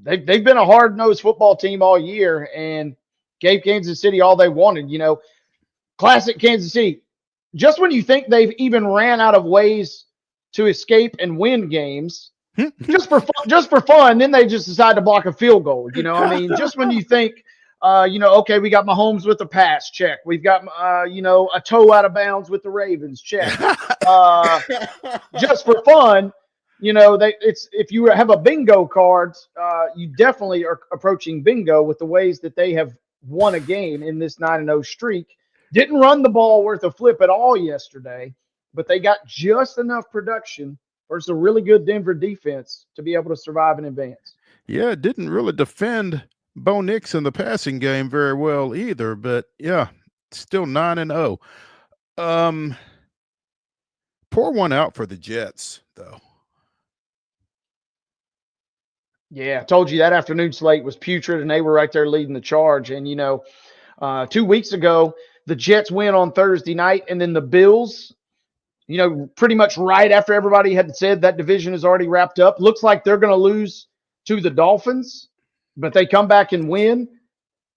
They've been a hard-nosed football team all year and gave Kansas City all they wanted. Classic Kansas City. Just when you think they've even ran out of ways to escape and win games, just for fun, then they just decide to block a field goal. Just when you think, okay, we got Mahomes with the pass, check. We've got, a toe out of bounds with the Ravens, check. Just for fun, if you have a bingo card, you definitely are approaching bingo with the ways that they have won a game in this 9-0 streak. Didn't run the ball worth a flip at all yesterday, but they got just enough production versus a really good Denver defense to be able to survive and advance. Yeah, it didn't really defend Bo Nix in the passing game very well either, but yeah, still 9-0. Pour one out for the Jets, though. Yeah, I told you that afternoon slate was putrid, and they were right there leading the charge. And, 2 weeks ago, the Jets win on Thursday night, and then the Bills, pretty much right after everybody had said that division is already wrapped up. Looks like they're going to lose to the Dolphins, but they come back and win.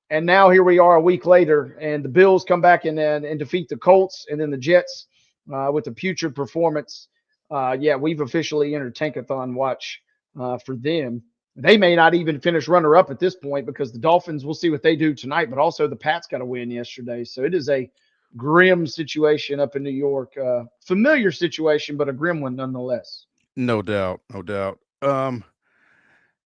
And now here we are a week later, and the Bills come back and defeat the Colts, and then the Jets with a putrid performance. We've officially entered Tankathon watch for them. They may not even finish runner-up at this point because the Dolphins, we'll see what they do tonight, but also the Pats got a win yesterday. So it is a grim situation up in New York. Familiar situation, but a grim one nonetheless. No doubt.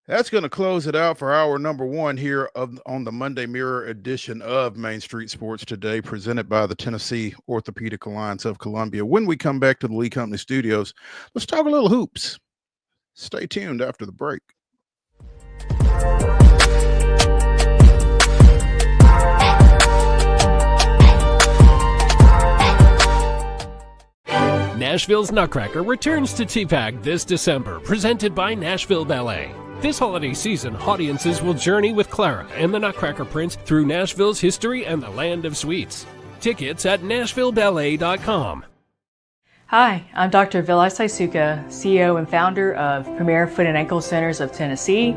That's going to close it out for hour number 1 here on the Monday Mirror edition of Main Street Sports Today, presented by the Tennessee Orthopedic Alliance of Columbia. When we come back to the Lee Company studios, let's talk a little hoops. Stay tuned after the break. Nashville's Nutcracker returns to TPAC this December, presented by Nashville Ballet. This holiday season, audiences will journey with Clara and the Nutcracker Prince through Nashville's history and the land of sweets. Tickets at NashvilleBallet.com. Hi, I'm Dr. Vilay Saisuka, CEO and founder of Premier Foot and Ankle Centers of Tennessee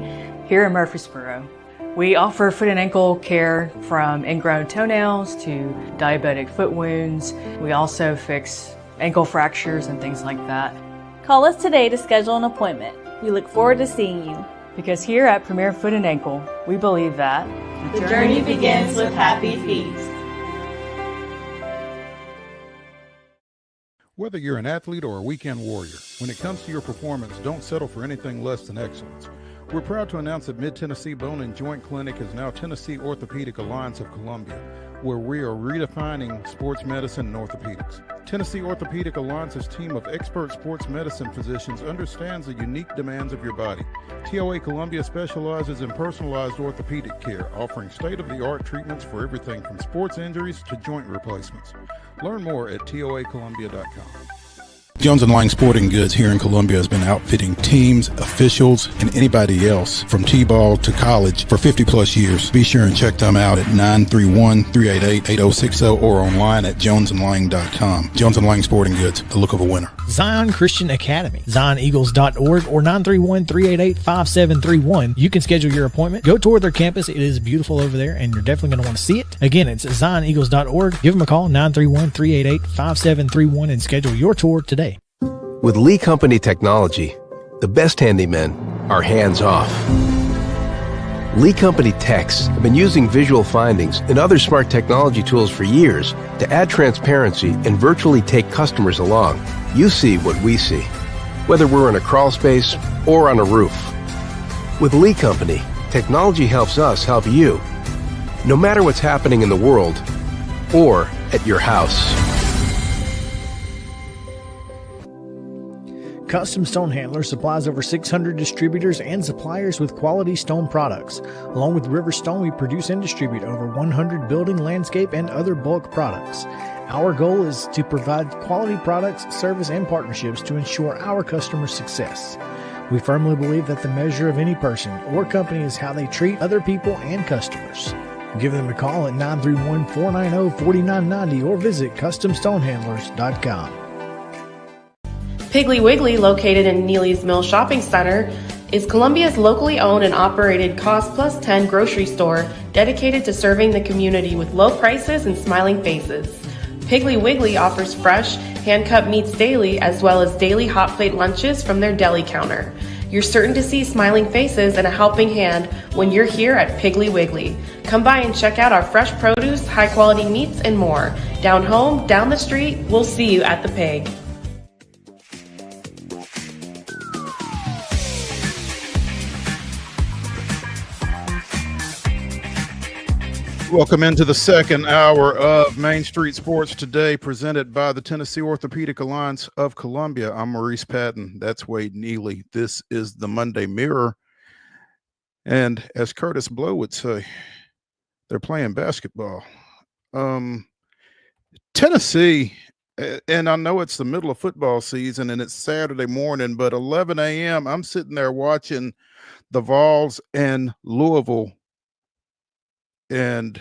here in Murfreesboro. We offer foot and ankle care from ingrown toenails to diabetic foot wounds. We also fix ankle fractures and things like that. Call us today to schedule an appointment. We look forward to seeing you. Because here at Premier Foot and Ankle, we believe that the journey begins with happy feet. Whether you're an athlete or a weekend warrior, when it comes to your performance, don't settle for anything less than excellence. We're proud to announce that Mid-Tennessee Bone and Joint Clinic is now Tennessee Orthopedic Alliance of Columbia, where we are redefining sports medicine and orthopedics. Tennessee Orthopedic Alliance's team of expert sports medicine physicians understands the unique demands of your body. TOA Columbia specializes in personalized orthopedic care, offering state-of-the-art treatments for everything from sports injuries to joint replacements. Learn more at toacolumbia.com. Jones & Lang Sporting Goods here in Columbia has been outfitting teams, officials, and anybody else from T-ball to college for 50 plus years. Be sure and check them out at 931-388-8060 or online at jonesandlang.com. Jones & Lang Sporting Goods, the look of a winner. Zion Christian Academy, zioneagles.org or 931-388-5731. You can schedule your appointment. Go tour their campus. It is beautiful over there, and you're definitely going to want to see it. Again, it's zioneagles.org. Give them a call, 931-388-5731, and schedule your tour today. With Lee Company technology, the best handymen are hands-off. Lee Company techs have been using visual findings and other smart technology tools for years to add transparency and virtually take customers along. You see what we see, whether we're in a crawl space or on a roof. With Lee Company, technology helps us help you, no matter what's happening in the world or at your house. Custom Stone Handler supplies over 600 distributors and suppliers with quality stone products. Along with River Stone, we produce and distribute over 100 building, landscape, and other bulk products. Our goal is to provide quality products, service, and partnerships to ensure our customers' success. We firmly believe that the measure of any person or company is how they treat other people and customers. Give them a call at 931-490-4990 or visit CustomStonehandlers.com. Piggly Wiggly, located in Neely's Mill Shopping Center, is Columbia's locally owned and operated Cost Plus 10 grocery store dedicated to serving the community with low prices and smiling faces. Piggly Wiggly offers fresh, hand-cut meats daily as well as daily hot plate lunches from their deli counter. You're certain to see smiling faces and a helping hand when you're here at Piggly Wiggly. Come by and check out our fresh produce, high-quality meats, and more. Down home, down the street, we'll see you at the Pig. Welcome into the second hour of Main Street Sports Today, presented by the Tennessee Orthopedic Alliance of Columbia. I'm Maurice Patton. That's Wade Neely. This is the Monday Mirror. And as Curtis Blow would say, they're playing basketball. Tennessee, and I know it's the middle of football season and it's Saturday morning, but 11 a.m., I'm sitting there watching the Vols and Louisville. And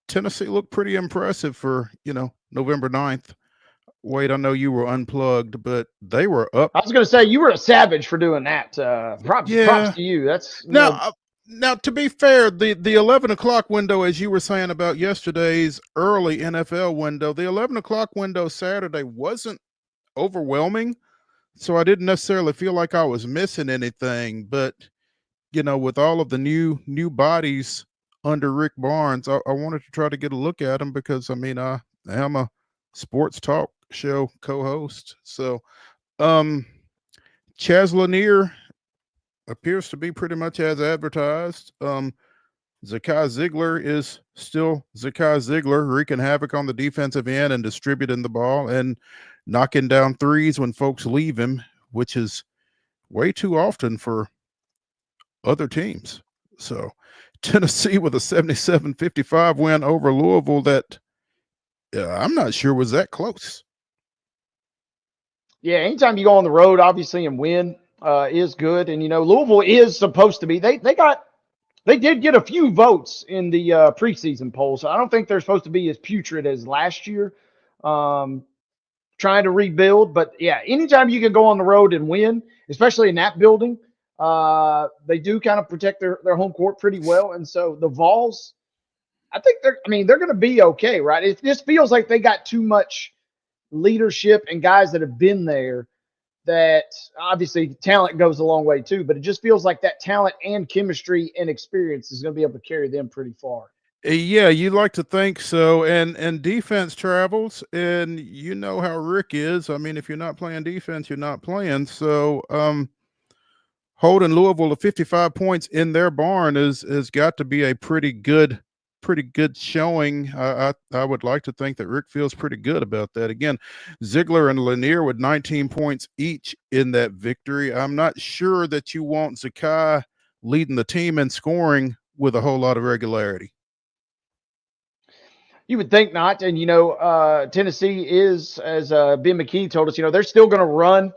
Tennessee looked pretty impressive for, November 9th. Wade, I know you were unplugged, but they were up. I was going to say, you were a savage for doing that. Props to you. That's now, to be fair, the 11 o'clock window, as you were saying about yesterday's early NFL window, the 11 o'clock window Saturday wasn't overwhelming. So I didn't necessarily feel like I was missing anything. But, with all of the new bodies under Rick Barnes, I wanted to try to get a look at him because, I am a sports talk show co-host. So Chaz Lanier appears to be pretty much as advertised. Zakai Ziegler is still Zakai Ziegler, wreaking havoc on the defensive end and distributing the ball and knocking down threes when folks leave him, which is way too often for other teams. So Tennessee with a 77-55 win over Louisville that I'm not sure was that close. Yeah, anytime you go on the road, obviously, and win is good. And Louisville is supposed to be. They did get a few votes in the preseason poll, so I don't think they're supposed to be as putrid as last year. Trying to rebuild, but yeah, anytime you can go on the road and win, especially in that building, they do kind of protect their home court pretty well. And so the Vols, I think they're going to be okay, right? It just feels like they got too much leadership and guys that have been there. That obviously talent goes a long way too, but it just feels like that talent and chemistry and experience is going to be able to carry them pretty far. Yeah, you like to think so, and defense travels, and you know how Rick is. I mean, if you're not playing defense, you're not playing. So, holding Louisville to 55 points in their barn has got to be a pretty good showing. I would like to think that Rick feels pretty good about that. Again, Ziegler and Lanier with 19 points each in that victory. I'm not sure that you want Zakai leading the team in scoring with a whole lot of regularity. You would think not. And, Tennessee is, as Ben McKee told us, they're still going to run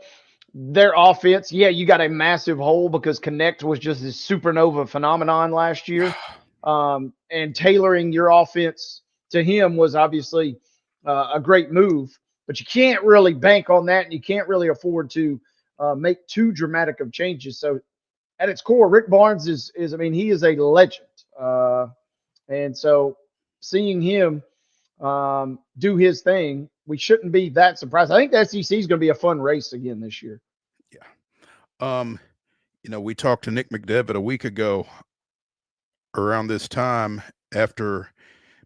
their offense. Yeah, you got a massive hole because Connect was just this supernova phenomenon last year. And tailoring your offense to him was obviously a great move. But you can't really bank on that, and you can't really afford to make too dramatic of changes. So at its core, Rick Barnes is he is a legend. And so seeing him do his thing, we shouldn't be that surprised. I think the SEC is going to be a fun race again this year. Yeah. We talked to Nick McDevitt a week ago around this time after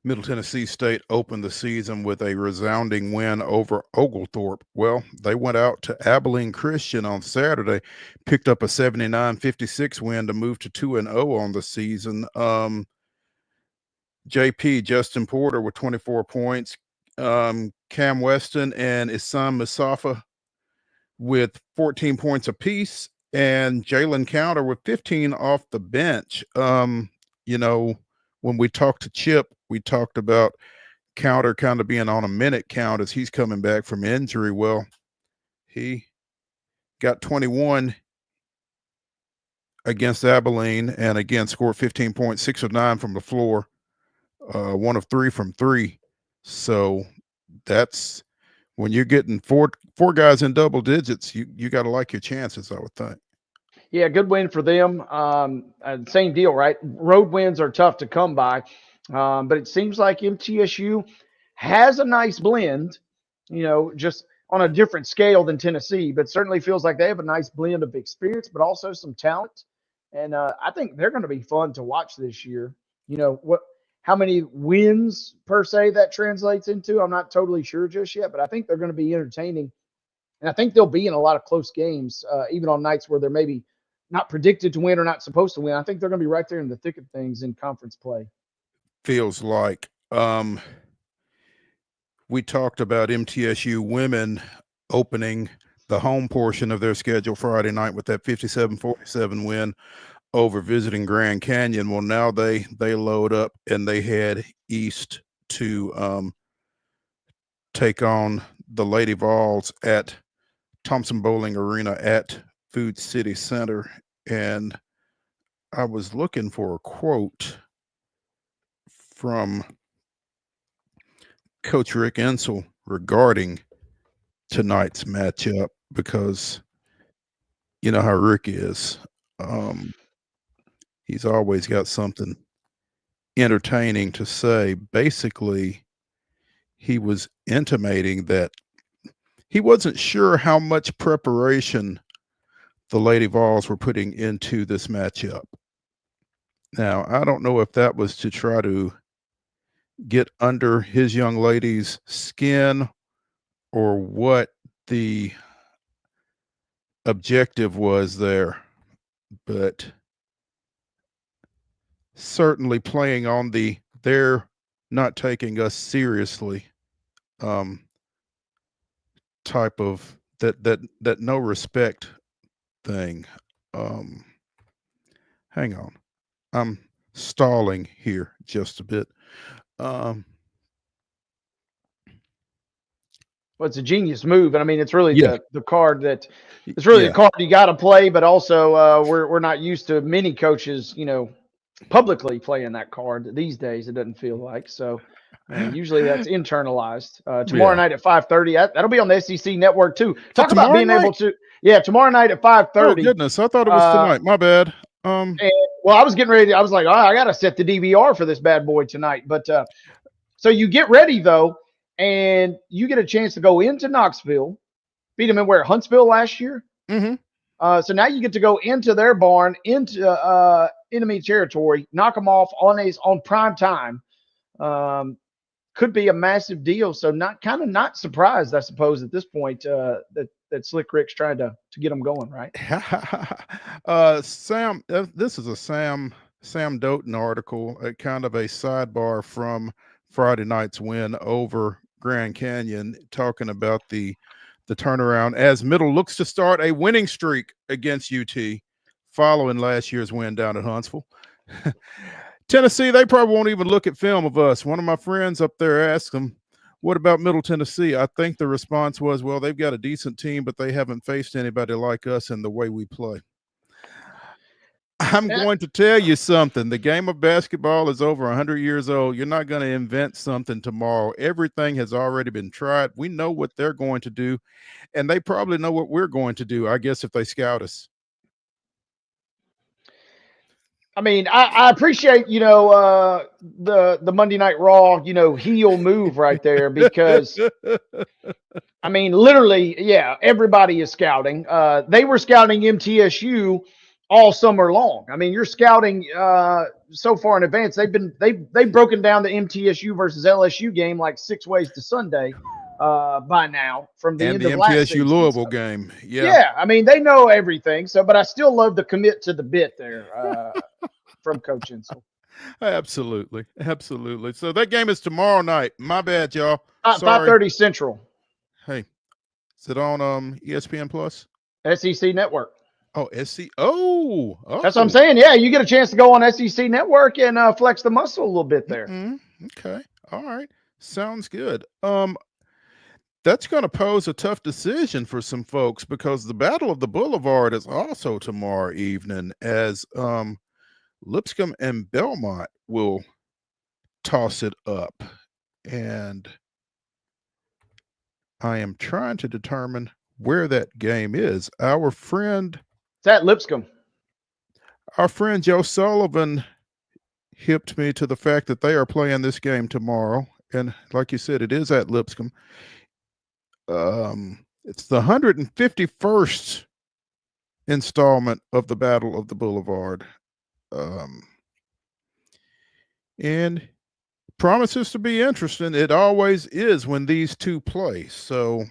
Middle Tennessee State opened the season with a resounding win over Oglethorpe. Well, they went out to Abilene Christian on Saturday, picked up a 79-56 win to move to 2-0 on the season. JP, Justin Porter with 24 points, Cam Weston and Issam Musafa with 14 points apiece, and Jalen Counter with 15 off the bench. When we talked to Chip, we talked about Counter kind of being on a minute count as he's coming back from injury. Well, he got 21 against Abilene and again scored 15 points, 6 of 9 from the floor, 1 of 3 from 3. So that's when you're getting four guys in double digits, you got to like your chances, I would think. Yeah, good win for them. Same deal, right? Road wins are tough to come by, but it seems like MTSU has a nice blend, just on a different scale than Tennessee, but certainly feels like they have a nice blend of experience, but also some talent. And I think they're going to be fun to watch this year. How many wins per se that translates into, I'm not totally sure just yet, but I think they're going to be entertaining. And I think they'll be in a lot of close games, even on nights where they're maybe not predicted to win or not supposed to win. I think they're going to be right there in the thick of things in conference play. Feels like. We talked about MTSU women opening the home portion of their schedule Friday night with that 57-47 win over visiting Grand Canyon. Well, now they load up and they head east to take on the Lady Vols at Thompson Bowling Arena at Food City Center. And I was looking for a quote from Coach Rick Ensel regarding tonight's matchup because you know how Rick is. He's always got something entertaining to say. Basically, he was intimating that he wasn't sure how much preparation the Lady Vols were putting into this matchup. Now, I don't know if that was to try to get under his young lady's skin or what the objective was there, but certainly playing on the they're not taking us seriously type of that no respect thing. Hang on, I'm stalling here just a bit. Well, it's a genius move, and I mean, it's really Yeah. the card that it's really Yeah. the card you got to play. But also, we're not used to many coaches, publicly playing that card these days. It doesn't feel like so. Usually that's internalized. Tomorrow Yeah. night at 5:30. That'll be on the SEC network too. Is it Talk about tomorrow being able night? to. Yeah, tomorrow night at 5:30. Oh goodness, I thought it was tonight. My bad. And, well, I was getting ready. I was like, I got to set the DVR for this bad boy tonight. But so you get ready though, and you get a chance to go into Knoxville, beat them in Huntsville last year. Mm-hmm. So now you get to go into their barn, into enemy territory, knock them off on prime time. Could be a massive deal. So not surprised, I suppose, at this point that Slick Rick's trying to get them going, right? Sam, this is a Sam Doughton article, kind of a sidebar from Friday night's win over Grand Canyon, talking about the turnaround as Middle looks to start a winning streak against UT following last year's win down at Huntsville. Tennessee, they probably won't even look at film of us. One of my friends up there asked them, what about Middle Tennessee? I think the response was, well, they've got a decent team, but they haven't faced anybody like us in the way we play. I'm going to tell you something. The game of basketball is over 100 years old. You're not going to invent something tomorrow. Everything has already been tried. We know what they're going to do, and they probably know what we're going to do, I guess, if they scout us. I mean, I appreciate, the Monday Night Raw, heel move right there because, I mean, literally, yeah, everybody is scouting. They were scouting MTSU all summer long. I mean, you're scouting so far in advance. They've broken down the MTSU versus LSU game like 6 ways to Sunday by now from the end of last season. And the MTSU Louisville game. Yeah, I mean, they know everything. So, but I still love the commit to the bit there from Coach Insel. Absolutely. So that game is tomorrow night. My bad, y'all. 5:30 Central. Hey, is it on ESPN Plus? SEC Network. Oh, SC. Oh, that's what I'm saying. Yeah, you get a chance to go on SEC Network and flex the muscle a little bit there. Okay. All right. Sounds good. That's going to pose a tough decision for some folks because the Battle of the Boulevard is also tomorrow evening as Lipscomb and Belmont will toss it up. And I am trying to determine where that game is. Our friend... It's at Lipscomb. Our friend Joe Sullivan hipped me to the fact that they are playing this game tomorrow. And like you said, it is at Lipscomb. It's the 151st installment of the Battle of the Boulevard. And promises to be interesting. It always is when these two play. So,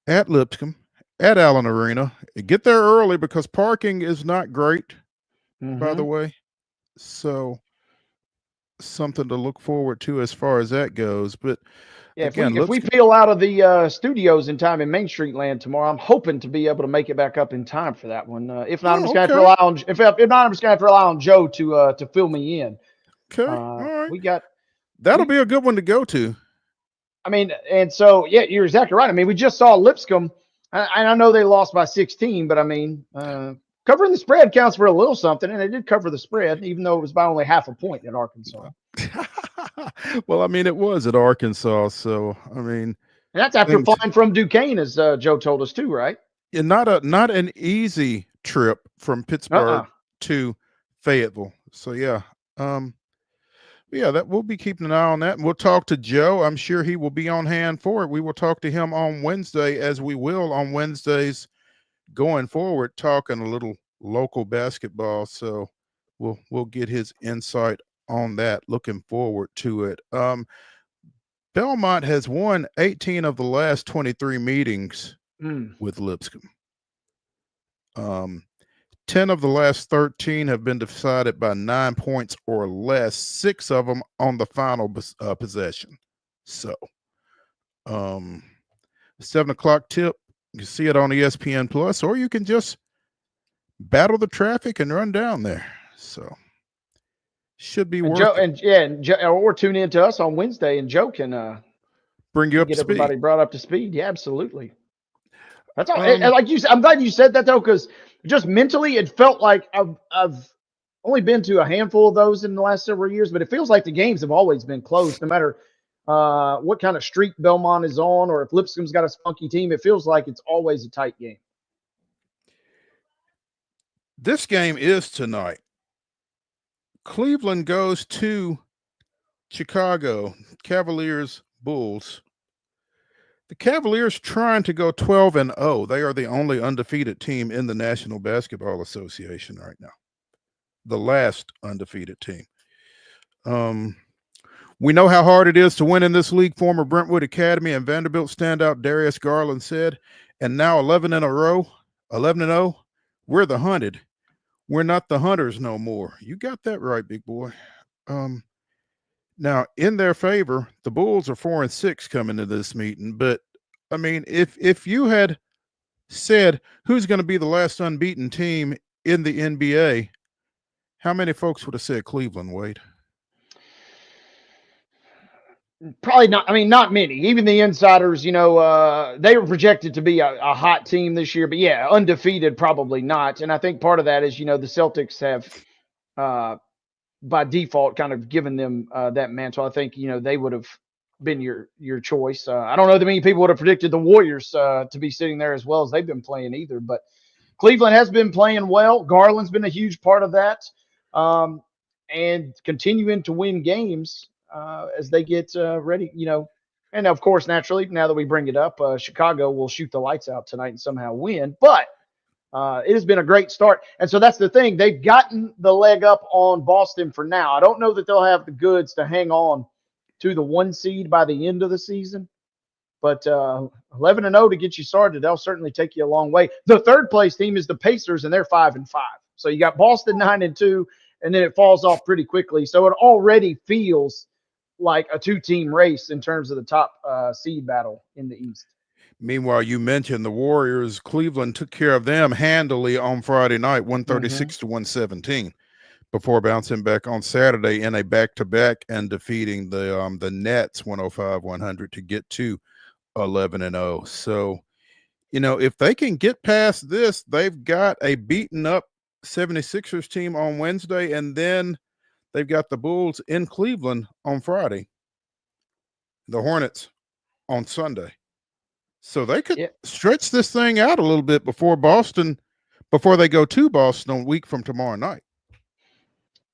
at Lipscomb, at Allen Arena, get there early because parking is not great, by the way. So, something to look forward to as far as that goes. But yeah, again, if we peel out of the studios in time in Main Street Land tomorrow, I'm hoping to be able to make it back up in time for that one. If not, I'm just going to rely on. If not, I'm just going to have to rely on Joe to fill me in. Okay, all right. That'll be a good one to go to. I mean, and so yeah, you're exactly right. I mean, we just saw Lipscomb, and I know they lost by 16, but I mean, covering the spread counts for a little something, and they did cover the spread, even though it was by only half a point in Arkansas. Well, I mean, it was at Arkansas, so I mean, and that's after flying from Duquesne, as Joe told us too, right? Yeah, not an easy trip from Pittsburgh to Fayetteville. So yeah, that we'll be keeping an eye on that, and we'll talk to Joe. I'm sure he will be on hand for it. We will talk to him on Wednesday, as we will on Wednesdays going forward, talking a little local basketball. So we'll get his insight on that. Looking forward to it. Belmont has won 18 of the last 23 meetings with Lipscomb. 10 of the last 13 have been decided by 9 points or less, 6 of them on the final possession. So 7 o'clock tip, you can see it on ESPN Plus, or you can just battle the traffic and run down there. So should be worth Joe, or tune in to us on Wednesday, and Joe can bring you up to get speed. everybody brought up to speed. Yeah, absolutely. That's all. And like you said, I'm glad you said that though, because just mentally, it felt like I've only been to a handful of those in the last several years, but it feels like the games have always been close, no matter what kind of streak Belmont is on, or if Lipscomb's got a spunky team. It feels like it's always a tight game. This game is tonight. Cleveland goes to Chicago. Cavaliers, Bulls. The Cavaliers trying to go 12-0. They are the only undefeated team in the National Basketball Association right now. The last undefeated team. We know how hard it is to win in this league. Former Brentwood Academy and Vanderbilt standout Darius Garland said, and now 11-0. We're the hunted. We're not the hunters no more. You got that right, big boy. Now, in their favor, the Bulls are 4-6 coming to this meeting. But I mean, if you had said who's going to be the last unbeaten team in the NBA, how many folks would have said Cleveland, Wade? Probably not. I mean, not many. Even the insiders, they were projected to be a hot team this year. But yeah, undefeated, probably not. And I think part of that is, the Celtics have, by default, kind of given them that mantle. I think, they would have been your choice. I don't know that many people would have predicted the Warriors to be sitting there as well as they've been playing either. But Cleveland has been playing well. Garland's been a huge part of that, and continuing to win games as they get ready, and of course, naturally, now that we bring it up, Chicago will shoot the lights out tonight and somehow win. But it has been a great start. And so that's the thing. They've gotten the leg up on Boston for now. I don't know that they'll have the goods to hang on to the 1 seed by the end of the season. But 11-0 to get you started, they'll certainly take you a long way. The third place team is the Pacers, and they're 5-5. So you got Boston 9-2, and then it falls off pretty quickly. So it already feels like a 2-team race in terms of the top seed battle in the East. Meanwhile, you mentioned the Warriors. Cleveland took care of them handily on Friday night, 136-117, before bouncing back on Saturday in a back-to-back and defeating the Nets 105-100 to get to 11-0. So, if they can get past this, they've got a beaten up 76ers team on Wednesday, and then they've got the Bulls in Cleveland on Friday, the Hornets on Sunday. So they could stretch this thing out a little bit before they go to Boston a week from tomorrow night.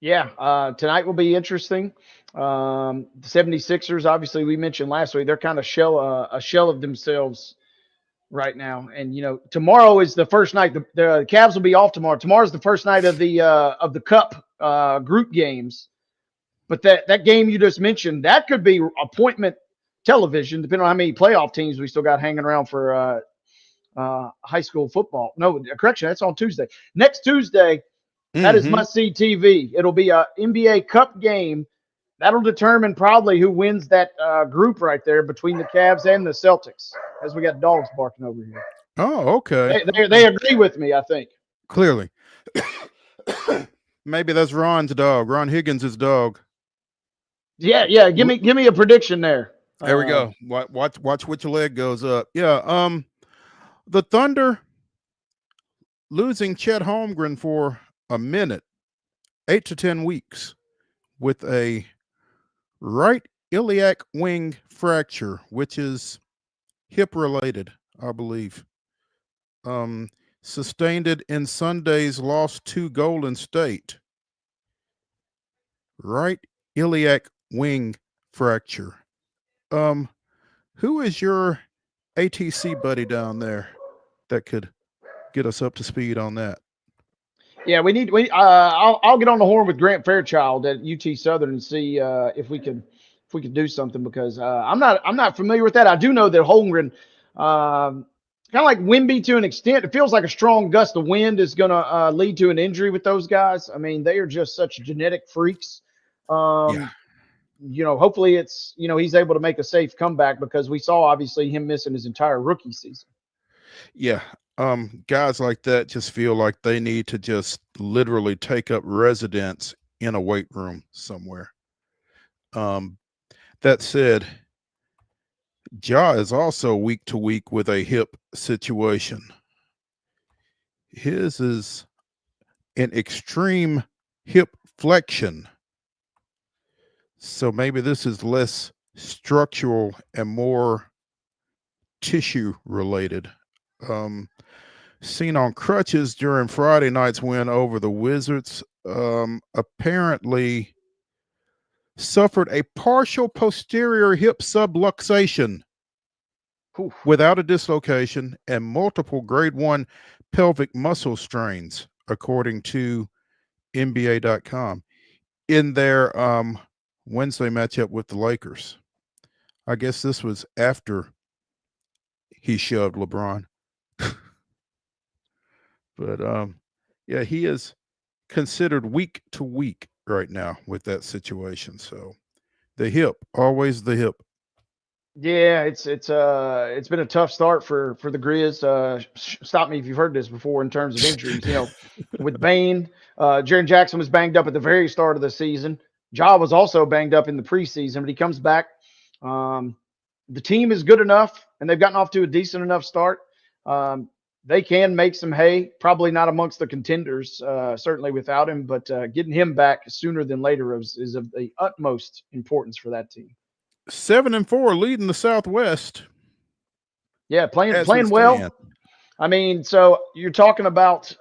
Yeah, tonight will be interesting. The 76ers, obviously, we mentioned last week, they're kind of a shell of themselves right now. And, tomorrow is the first night. The Cavs will be off tomorrow. Tomorrow's the first night of the Cup group games. But that game you just mentioned, that could be appointment television, depending on how many playoff teams we still got hanging around for high school football. No, correction, that's on Tuesday. Next Tuesday, that is must-see TV. It'll be a NBA Cup game. That'll determine probably who wins that group right there between the Cavs and the Celtics, as we got dogs barking over here. Oh, okay. They agree with me, I think. Clearly. Maybe that's Ron's dog, Ron Higgins' dog. Yeah. Give me a prediction there. There we go. Watch which leg goes up. Yeah. The Thunder losing Chet Holmgren for a minute, 8 to 10 weeks, with a right iliac wing fracture, which is hip related, I believe. Sustained it in Sunday's loss to Golden State. Right iliac wing fracture. Who is your ATC buddy down there that could get us up to speed on that? Yeah, I'll get on the horn with Grant Fairchild at UT Southern and see if we can do something, because I'm not familiar with that. I do know that Holmgren, kind of like Wemby to an extent, it feels like a strong gust of wind is going to lead to an injury with those guys. I mean, they are just such genetic freaks. Hopefully it's, he's able to make a safe comeback, because we saw obviously him missing his entire rookie season. Yeah. Guys like that just feel like they need to just literally take up residence in a weight room somewhere. That said, Ja is also week to week with a hip situation. His is an extreme hip flexion. So maybe this is less structural and more tissue related. Seen on crutches during Friday night's win over the Wizards. Apparently suffered a partial posterior hip subluxation without a dislocation and multiple grade 1 pelvic muscle strains, according to NBA.com, in their Wednesday matchup with the Lakers. I guess this was after he shoved LeBron. But yeah, he is considered week to week right now with that situation. So the hip, always the hip. Yeah, it's been a tough start for the Grizz. Stop me if you've heard this before in terms of injuries. With Bane, Jaren Jackson was banged up at the very start of the season. Ja was also banged up in the preseason, but he comes back. The team is good enough, and they've gotten off to a decent enough start. They can make some hay, probably not amongst the contenders, certainly without him, but getting him back sooner than later is of the utmost importance for that team. 7-4, leading the Southwest. Yeah, playing well. I mean, so you're talking about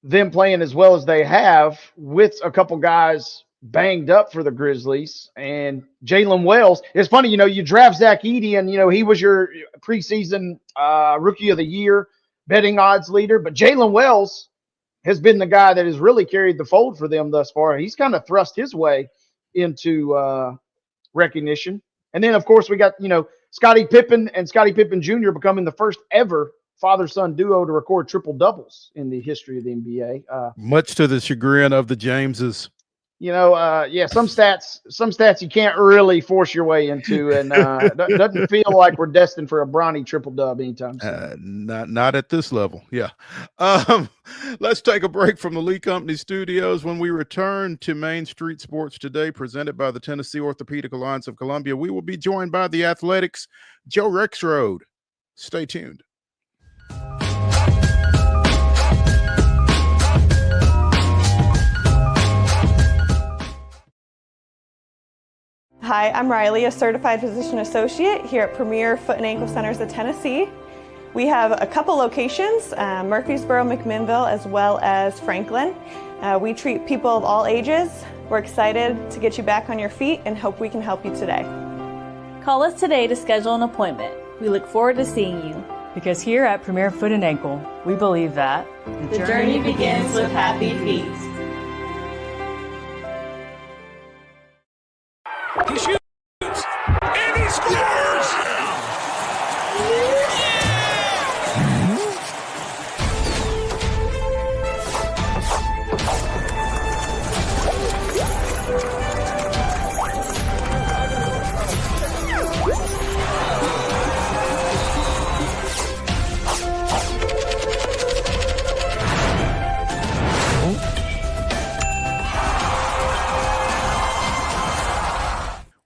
them playing as well as they have with a couple guys banged up for the Grizzlies, and Jalen Wells. It's funny, you draft Zach Edey, and he was your preseason rookie of the year betting odds leader, but Jalen Wells has been the guy that has really carried the fold for them thus far. He's kind of thrust his way into recognition. And then, of course, we got, Scottie Pippen and Scottie Pippen Jr. becoming the first ever father-son duo to record triple doubles in the history of the NBA. Much to the chagrin of the Jameses. Some stats you can't really force your way into, and doesn't feel like we're destined for a Bronny triple dub anytime soon. Not at this level. Yeah. Let's take a break from the Lee Company studios. When we return to Main Street Sports Today, presented by the Tennessee Orthopedic Alliance of Columbia, we will be joined by the Athletics' Joe Rexrode. Stay tuned. Hi, I'm Riley, a certified physician associate here at Premier Foot and Ankle Centers of Tennessee. We have a couple locations, Murfreesboro, McMinnville, as well as Franklin. We treat people of all ages. We're excited to get you back on your feet and hope we can help you today. Call us today to schedule an appointment. We look forward to seeing you. Because here at Premier Foot and Ankle, we believe that the journey begins with happy feet. He shoots, and he scores!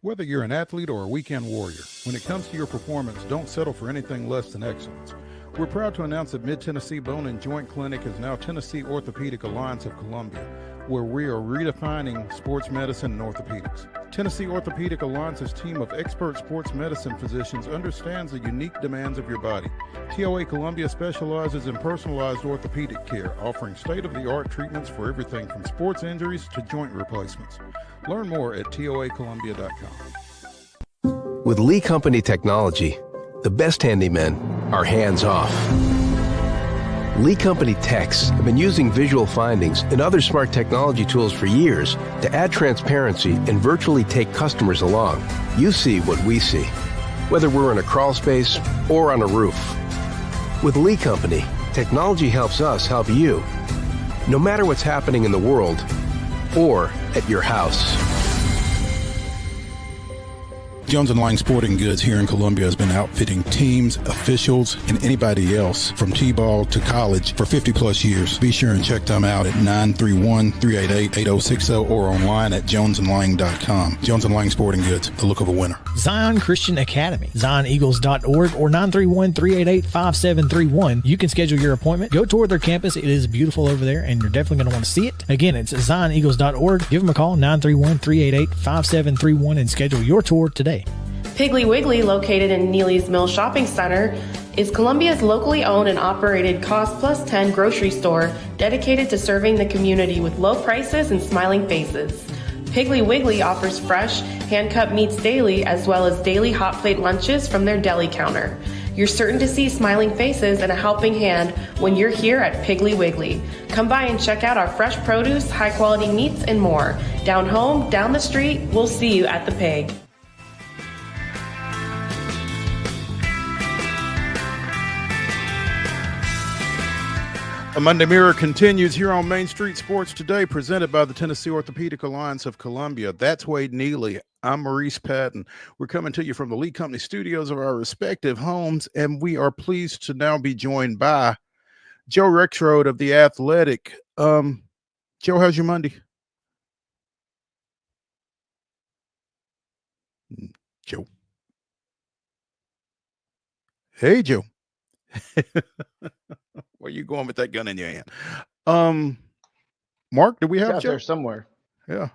Whether you're an athlete or a weekend warrior, when it comes to your performance, don't settle for anything less than excellence. We're proud to announce that Mid-Tennessee Bone and Joint Clinic is now Tennessee Orthopedic Alliance of Columbia, where we are redefining sports medicine and orthopedics. Tennessee Orthopedic Alliance's team of expert sports medicine physicians understands the unique demands of your body. TOA Columbia specializes in personalized orthopedic care, offering state-of-the-art treatments for everything from sports injuries to joint replacements. Learn more at toacolumbia.com. With Lee Company technology, the best handymen are hands-off. Lee Company techs have been using visual findings and other smart technology tools for years to add transparency and virtually take customers along. You see what we see, whether we're in a crawl space or on a roof. With Lee Company, technology helps us help you, no matter what's happening in the world or at your house. Jones & Lang Sporting Goods here in Columbia has been outfitting teams, officials, and anybody else from T-ball to college for 50 plus years. Be sure and check them out at 931-388-8060 or online at jonesandlang.com. Jones & Lang Sporting Goods, the look of a winner. Zion Christian Academy, ZionEagles.org, or 931-388-5731. You can schedule your appointment. Go tour their campus. It is beautiful over there, and you're definitely going to want to see it. Again, it's ZionEagles.org. Give them a call, 931-388-5731, and schedule your tour today. Piggly Wiggly, located in Neely's Mill Shopping Center, is Columbia's locally owned and operated Cost Plus 10 grocery store dedicated to serving the community with low prices and smiling faces. Piggly Wiggly offers fresh, hand-cut meats daily, as well as daily hot plate lunches from their deli counter. You're certain to see smiling faces and a helping hand when you're here at Piggly Wiggly. Come by and check out our fresh produce, high-quality meats, and more. Down home, down the street, we'll see you at the Pig. The Monday Mirror continues here on Main Street Sports Today, presented by the Tennessee Orthopedic Alliance of Columbia. That's Wade Neely. I'm Maurice Patton. We're coming to you from the Lee Company studios of our respective homes, and we are pleased to now be joined by Joe Rexrode of The Athletic. Joe, how's your Monday? Joe. Hey, Joe. Where you going with that gun in your hand? Mark, do we have out Joe? there somewhere? Yeah.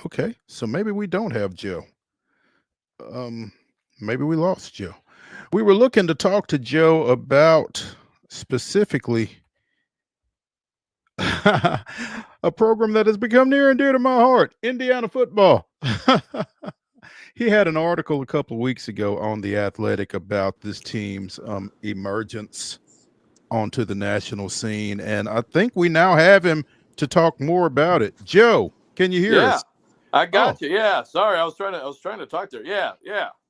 Okay, so maybe we don't have Joe. Maybe we lost Joe. We were looking to talk to Joe about specifically a program that has become near and dear to my heart, Indiana football. He had an article a couple of weeks ago on The Athletic about this team's emergence onto the national scene, and I think we now have him to talk more about it. Joe, can you hear us? I got you. Yeah, sorry, I was trying to talk there. Yeah,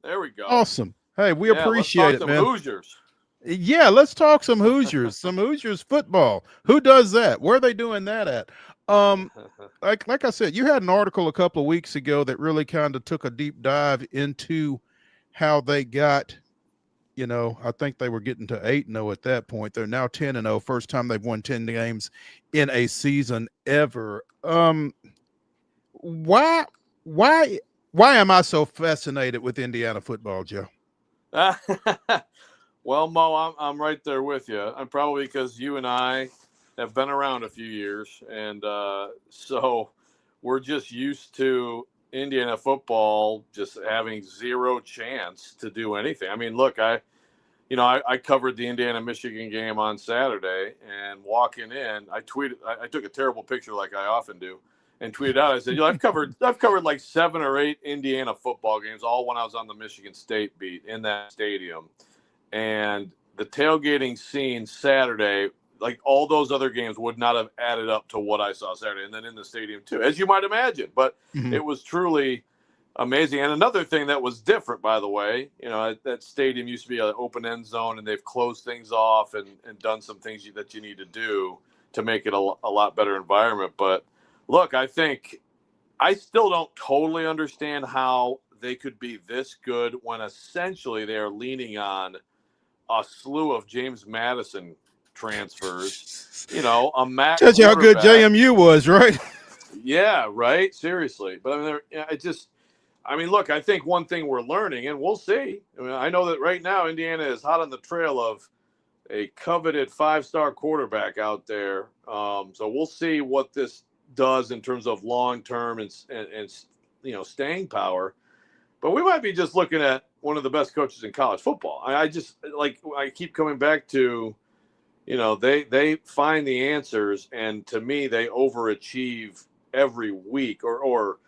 there we go. Awesome. Hey, we appreciate it, man. Hoosiers. Yeah, let's talk some Hoosiers, some Hoosiers football. Who does that? Where are they doing that at? Like I said, you had an article a couple of weeks ago that really kind of took a deep dive into how they got, I think they were getting to 8-0 at that point. They're now 10-0, first time they've won 10 games in a season ever. Why am I so fascinated with Indiana football, Joe? Well, Mo, I'm right there with you. I'm probably because you and I have been around a few years, and so we're just used to Indiana football just having zero chance to do anything. I mean, look, I covered the Indiana-Michigan game on Saturday, and walking in, I took a terrible picture like I often do, and tweeted out, I said, I've covered like 7 or 8 Indiana football games, all when I was on the Michigan State beat in that stadium. And the tailgating scene Saturday, like all those other games, would not have added up to what I saw Saturday. And then in the stadium too, as you might imagine. But It was truly amazing. And another thing that was different, by the way, that stadium used to be an open end zone, and they've closed things off and done some things that you need to do to make it a lot better environment. But look, I think I still don't totally understand how they could be this good when essentially they are leaning on a slew of James Madison transfers, a Mac. Tells you how good JMU was, right? Yeah, right. Seriously. But look, I think one thing we're learning, and we'll see. I know that right now Indiana is hot on the trail of a coveted 5-star quarterback out there. So we'll see what this does in terms of long-term and staying power. But we might be just looking at one of the best coaches in college football. I keep coming back to, they find the answers, and to me, they overachieve every week or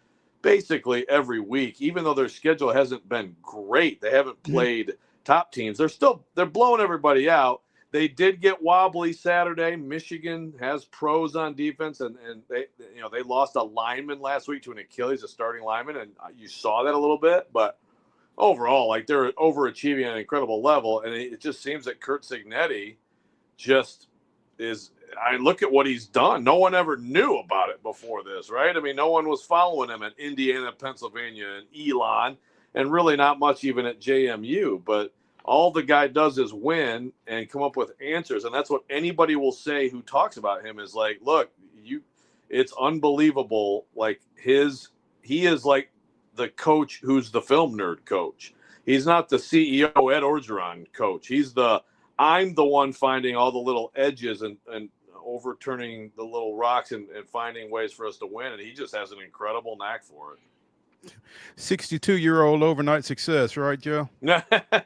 basically every week, even though their schedule hasn't been great. They haven't played top teams. They're blowing everybody out. They did get wobbly Saturday. Michigan has pros on defense, and they lost a lineman last week to an Achilles, a starting lineman, and you saw that a little bit. But overall, they're overachieving at an incredible level, and it just seems that Curt Cignetti just is. I look at what he's done. No one ever knew about it before this, right? I mean, no one was following him at Indiana, Pennsylvania, and Elon, and really not much even at JMU. But all the guy does is win and come up with answers. And that's what anybody will say who talks about him is like, look, it's unbelievable. Like he is like the coach who's the film nerd coach. He's not the CEO Ed Orgeron coach. I'm the one finding all the little edges and overturning the little rocks and finding ways for us to win. And he just has an incredible knack for it. 62-year-old overnight success, right, Joe?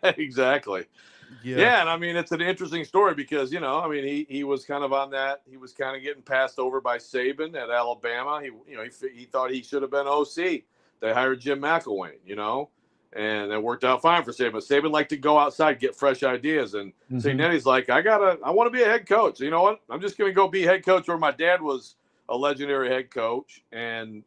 Exactly. Yeah. And I mean, it's an interesting story because, he was kind of on that. He was kind of getting passed over by Saban at Alabama. He thought he should have been OC. They hired Jim McElwain, and it worked out fine for Saban. Saban liked to go outside, get fresh ideas. And St. Nettie's like, I want to be a head coach. So you know what? I'm just going to go be head coach where my dad was a legendary head coach and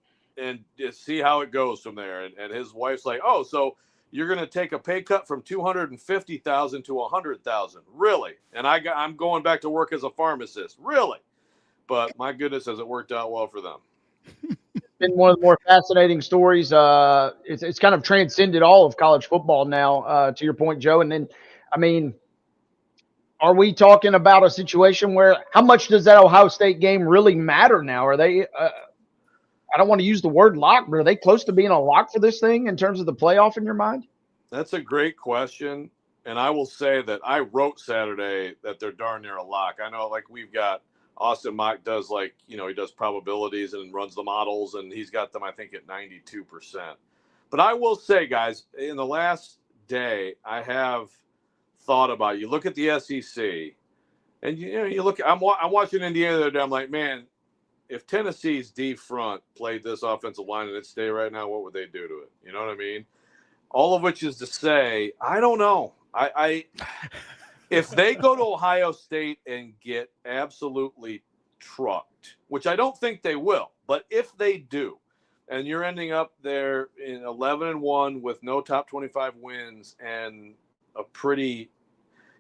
just see how it goes from there. And his wife's like, oh, so you're going to take a pay cut from $250,000 to $100,000. Really? And I'm going back to work as a pharmacist. Really? But my goodness, has it worked out well for them. It's been one of the more fascinating stories. It's kind of transcended all of college football now, to your point, Joe. And then, I mean, are we talking about a situation where how much does that Ohio State game really matter now? Are they I don't want to use the word lock, but are they close to being a lock for this thing in terms of the playoff in your mind? That's a great question. And I will say that I wrote Saturday that they're darn near a lock. I know, like, we've got Austin Mock does, like, he does probabilities and runs the models, and he's got them, I think, at 92%. But I will say, guys, in the last day, I have thought about, you look at the SEC, and you look, I'm watching Indiana the other day, I'm like, man, if Tennessee's D front played this offensive line in its day right now, what would they do to it? You know what I mean? All of which is to say, I don't know. If they go to Ohio State and get absolutely trucked, which I don't think they will, but if they do, and you're ending up there in 11-1 with no top 25 wins and a pretty,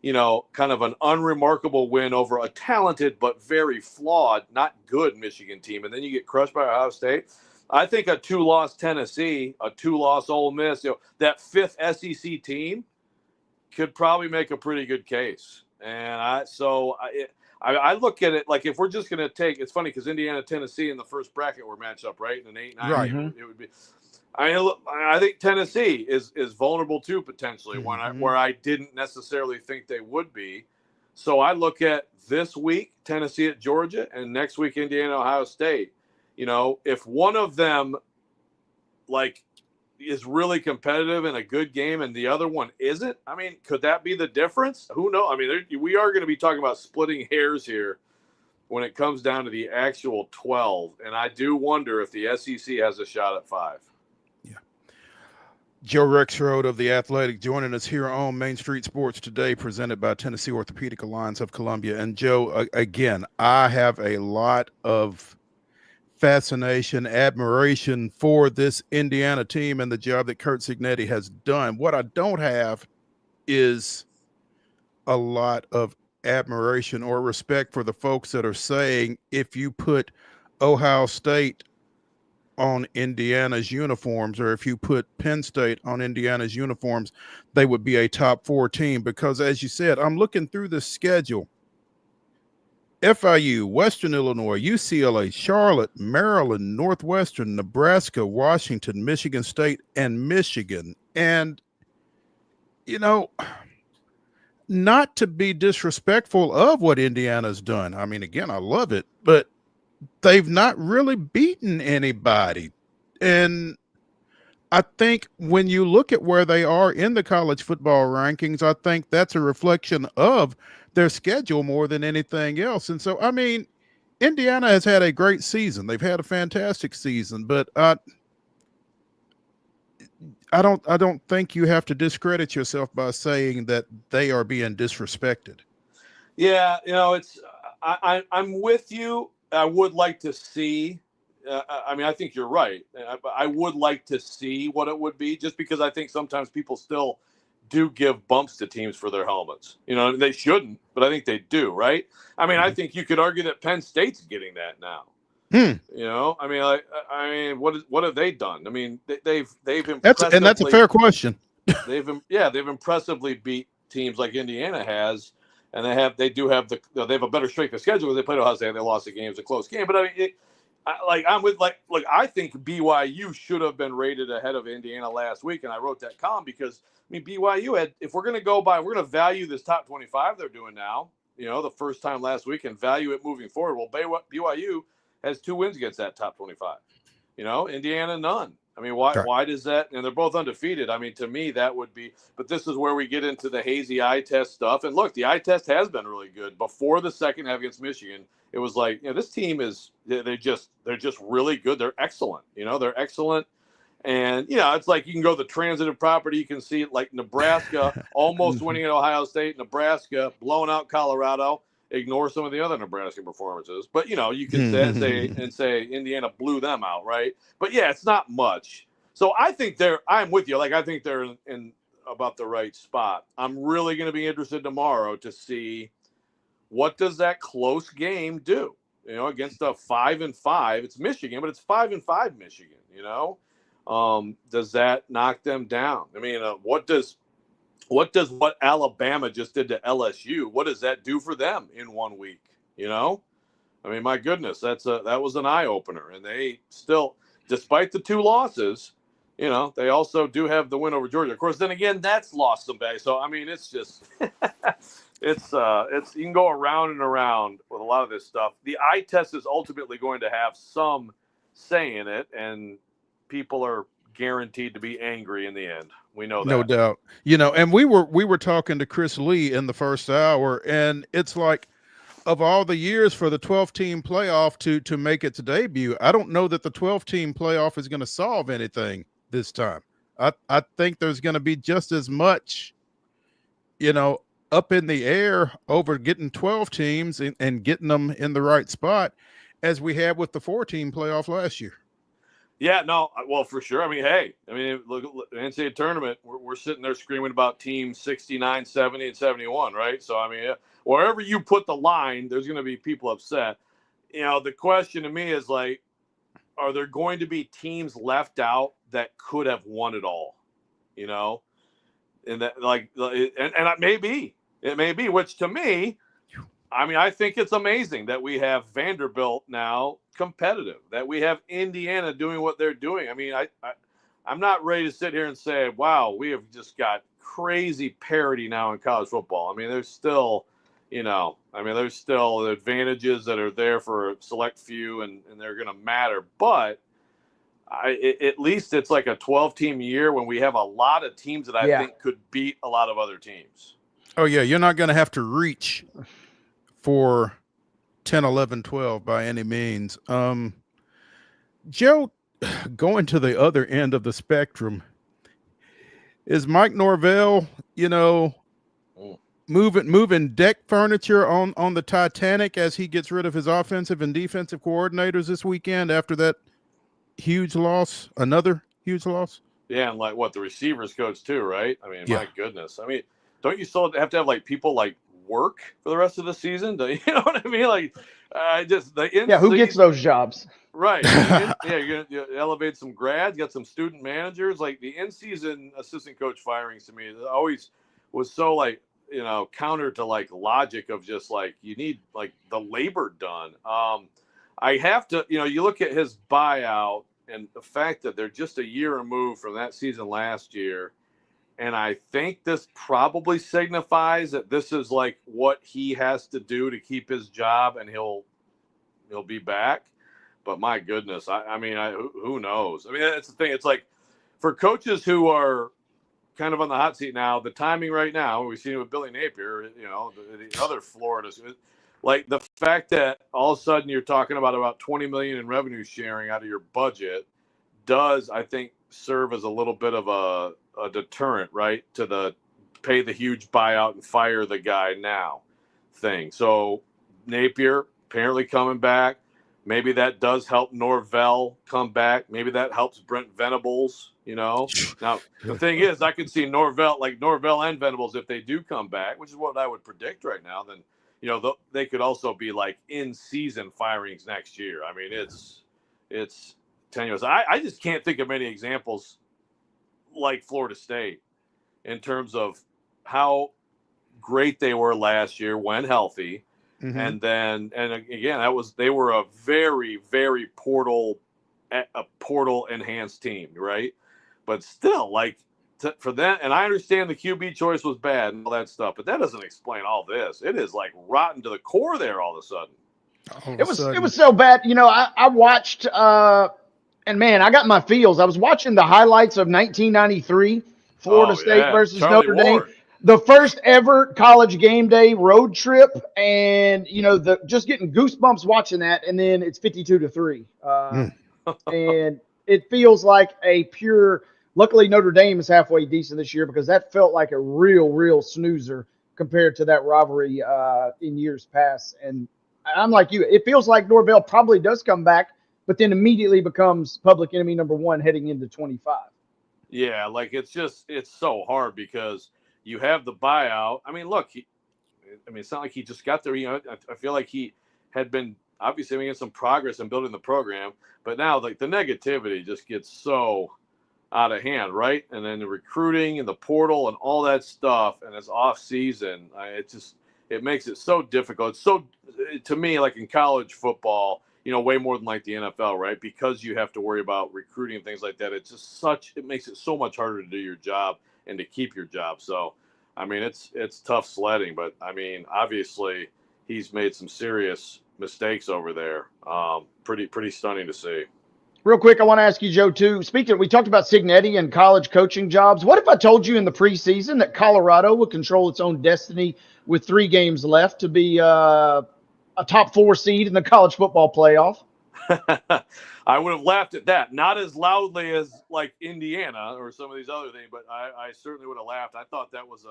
kind of an unremarkable win over a talented but very flawed, not good Michigan team, and then you get crushed by Ohio State, I think a 2-loss Tennessee, a 2-loss Ole Miss, that fifth SEC team could probably make a pretty good case. And I look at it like, if we're just going to take, it's funny because Indiana, Tennessee in the first bracket were matched up, right? In an 8-9 right. game, it would be. I think Tennessee is vulnerable too, potentially, where I didn't necessarily think they would be. So I look at this week, Tennessee at Georgia, and next week, Indiana, Ohio State. If one of them, is really competitive in a good game and the other one isn't, I mean, could that be the difference? Who knows? I mean, we are going to be talking about splitting hairs here when it comes down to the actual 12. And I do wonder if the SEC has a shot at 5. Joe Rexrode of The Athletic joining us here on Main Street Sports Today, presented by Tennessee Orthopedic Alliance of Columbia. And Joe, again, I have a lot of fascination, admiration for this Indiana team and the job that Curt Cignetti has done. What I don't have is a lot of admiration or respect for the folks that are saying if you put Ohio State on Indiana's uniforms, or if you put Penn State on Indiana's uniforms, they would be a top 4 team. Because as you said, I'm looking through the schedule. FIU, Western Illinois, UCLA, Charlotte, Maryland, Northwestern, Nebraska, Washington, Michigan State, and Michigan. And, not to be disrespectful of what Indiana's done. I mean, again, I love it, but they've not really beaten anybody. And I think when you look at where they are in the college football rankings, I think that's a reflection of their schedule more than anything else. And so, I mean, Indiana has had a great season. They've had a fantastic season, but I don't think you have to discredit yourself by saying that they are being disrespected. Yeah, I'm with you. I would like to see. I think you're right. I would like to see what it would be, just because I think sometimes people still do give bumps to teams for their helmets. They shouldn't, but I think they do, right? I mean, I think you could argue that Penn State's getting that now. What have they done? I mean, they've impressively, that's a fair question. they've impressively beat teams like Indiana has, and they have a better strength of schedule because they played Ohio State and they lost the game. It's a close game, but I mean, I think BYU should have been rated ahead of Indiana last week, and I wrote that column because BYU had, if we're going to value this top 25 they're doing now, the first time last week, and value it moving forward. Well, BYU has 2 wins against that top 25. Indiana none. I mean, why does that? And they're both undefeated. I mean, to me, that would be. But this is where we get into the hazy eye test stuff. And look, the eye test has been really good. Before the second half against Michigan, it was like, this team they're just really good. They're excellent. They're excellent. And it's like you can go to the transitive property. You can see it like Nebraska almost winning at Ohio State, Nebraska blowing out Colorado. Ignore some of the other Nebraska performances, but you can say Indiana blew them out, right? But yeah, it's not much. So I think I'm with you. Like, I think they're in about the right spot. I'm really going to be interested tomorrow to see what does that close game do. Against a 5-5, it's Michigan, but it's 5-5 Michigan. Does that knock them down? I mean, what does what Alabama just did to LSU, what does that do for them in 1 week? I mean, my goodness, that was an eye opener. And they still, despite the 2 losses, they also do have the win over Georgia. Of course, then again, that's lost some value. So I mean, it's just it's you can go around and around with a lot of this stuff. The eye test is ultimately going to have some say in it, and people are guaranteed to be angry in the end. We know that. No doubt. And we were talking to Chris Lee in the first hour, and it's like, of all the years for the 12-team playoff to make its debut, I don't know that the 12-team playoff is going to solve anything this time. I think there's going to be just as much, up in the air over getting 12 teams and getting them in the right spot as we had with the 4-team playoff last year. Yeah, no, well, for sure. I mean, look at the NCAA tournament. We're sitting there screaming about teams 69, 70, and 71, right? So, I mean, wherever you put the line, there's going to be people upset. The question to me is, like, are there going to be teams left out that could have won it all? And that, like, and it may be, which to me, I mean, I think it's amazing that we have Vanderbilt now competitive, that we have Indiana doing what they're doing. I mean, I'm not ready to sit here and say, wow, we have just got crazy parity now in college football. I mean, there's still, there's still advantages that are there for a select few, and they're going to matter. But at least it's like a 12-team year when we have a lot of teams that I think could beat a lot of other teams. Oh, yeah, you're not going to have to reach for 10, 11, 12 by any means. Joe, going to the other end of the spectrum, is Mike Norvell, moving deck furniture on the Titanic as he gets rid of his offensive and defensive coordinators this weekend after that huge loss, another huge loss? Yeah, and like the receivers coach too, right? I mean, my goodness. I mean, don't you still have to have like people like work for the rest of the season? You know what I mean? Like, who gets those jobs? Right. You're gonna elevate some grads, get some student managers. Like, the in-season assistant coach firings to me always was so like, counter to like logic of just like, you need like the labor done. I have to, you look at his buyout and the fact that they're just a year removed from that season last year. And I think this probably signifies that this is like what he has to do to keep his job, and he'll be back. But my goodness, I mean, who knows? I mean, that's the thing. It's like, for coaches who are kind of on the hot seat now, the timing right now, we've seen it with Billy Napier, the other Floridas, like the fact that all of a sudden you're talking about $20 million in revenue sharing out of your budget does, I think, serve as a little bit of a deterrent, right, to pay the huge buyout and fire the guy now thing. So Napier apparently coming back. Maybe that does help Norvell come back. Maybe that helps Brent Venables, Now, the thing is, I could see Norvell and Venables, if they do come back, which is what I would predict right now, then, they could also be like in-season firings next year. I mean, it's tenuous. I just can't think of many examples like Florida State in terms of how great they were last year when healthy. Mm-hmm. And again, they were a very, very portal enhanced team, right? But still, like for them, and I understand the QB choice was bad and all that stuff, but that doesn't explain all this. It is like rotten to the core there all of a sudden. It was so bad. I watched and man, I got my feels. I was watching the highlights of 1993 Florida State versus Charlie Notre Ward. Dame. The first ever college game day road trip, and just getting goosebumps watching that, and then it's 52-3. And it feels like a pure. Luckily, Notre Dame is halfway decent this year because that felt like a real snoozer compared to that rivalry in years past. And I'm like you. It feels like Norvell probably does come back, but then immediately becomes public enemy number one heading into 25. Yeah, like it's so hard because you have the buyout. I mean, look, it's not like he just got there. I feel like he had been obviously making some progress in building the program, but now like the negativity just gets so out of hand, right? And then the recruiting and the portal and all that stuff, and it's off season. It makes it so difficult. It's so, to me, like in college football, way more than like the NFL, right? Because you have to worry about recruiting and things like that. It's just it makes it so much harder to do your job and to keep your job. So, I mean, it's tough sledding, but I mean, obviously he's made some serious mistakes over there. Pretty stunning to see. Real quick, I want to ask you, Joe, too. We talked about Signetti and college coaching jobs. What if I told you in the preseason that Colorado would control its own destiny with 3 games left to be a top 4 seed in the college football playoff? I would have laughed at that. Not as loudly as like Indiana or some of these other things, but I certainly would have laughed. I thought that was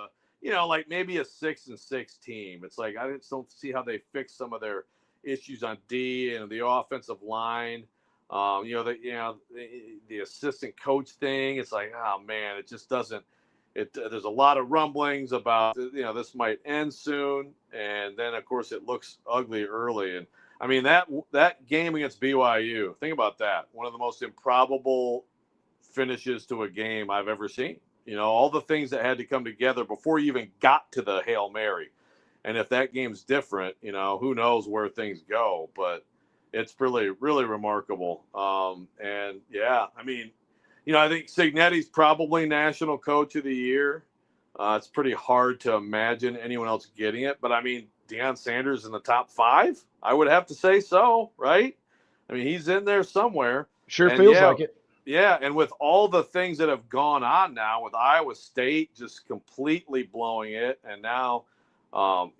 like maybe a 6-6 team. It's like I just don't see how they fix some of their issues on D and the offensive line. The assistant coach thing. It's like, oh man, it just doesn't. There's a lot of rumblings about this might end soon, and then of course it looks ugly early. And I mean that game against BYU. Think about that. One of the most improbable finishes to a game I've ever seen. All the things that had to come together before you even got to the Hail Mary. And if that game's different, who knows where things go. But it's really, really remarkable. And yeah, I mean, I think Signetti's probably National Coach of the Year. It's pretty hard to imagine anyone else getting it. But I mean, Deion Sanders in the top 5? I would have to say so, right? I mean, he's in there somewhere. Sure feels like it. Yeah, and with all the things that have gone on now, with Iowa State just completely blowing it, and now, all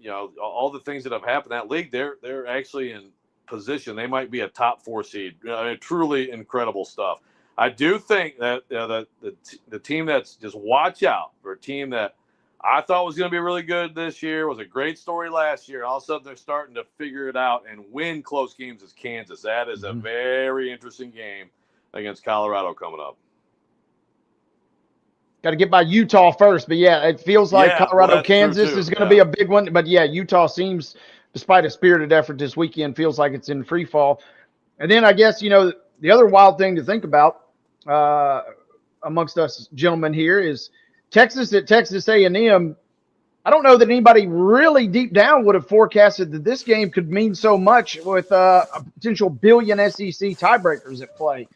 the things that have happened in that league, they're actually in position. They might be a top 4 seed. Truly incredible stuff. I do think that the team that's just watch out for a team that I thought was going to be really good this year, was a great story last year. All of a sudden they're starting to figure it out and win close games is Kansas. That is a very interesting game against Colorado coming up. Got to get by Utah first, but yeah, it feels like Colorado, Kansas is going to be a big one. But yeah, Utah seems, despite a spirited effort this weekend, feels like it's in free fall. And then I guess, the other wild thing to think about amongst us gentlemen here is Texas at Texas A&M. I don't know that anybody really deep down would have forecasted that this game could mean so much with a potential billion SEC tiebreakers at play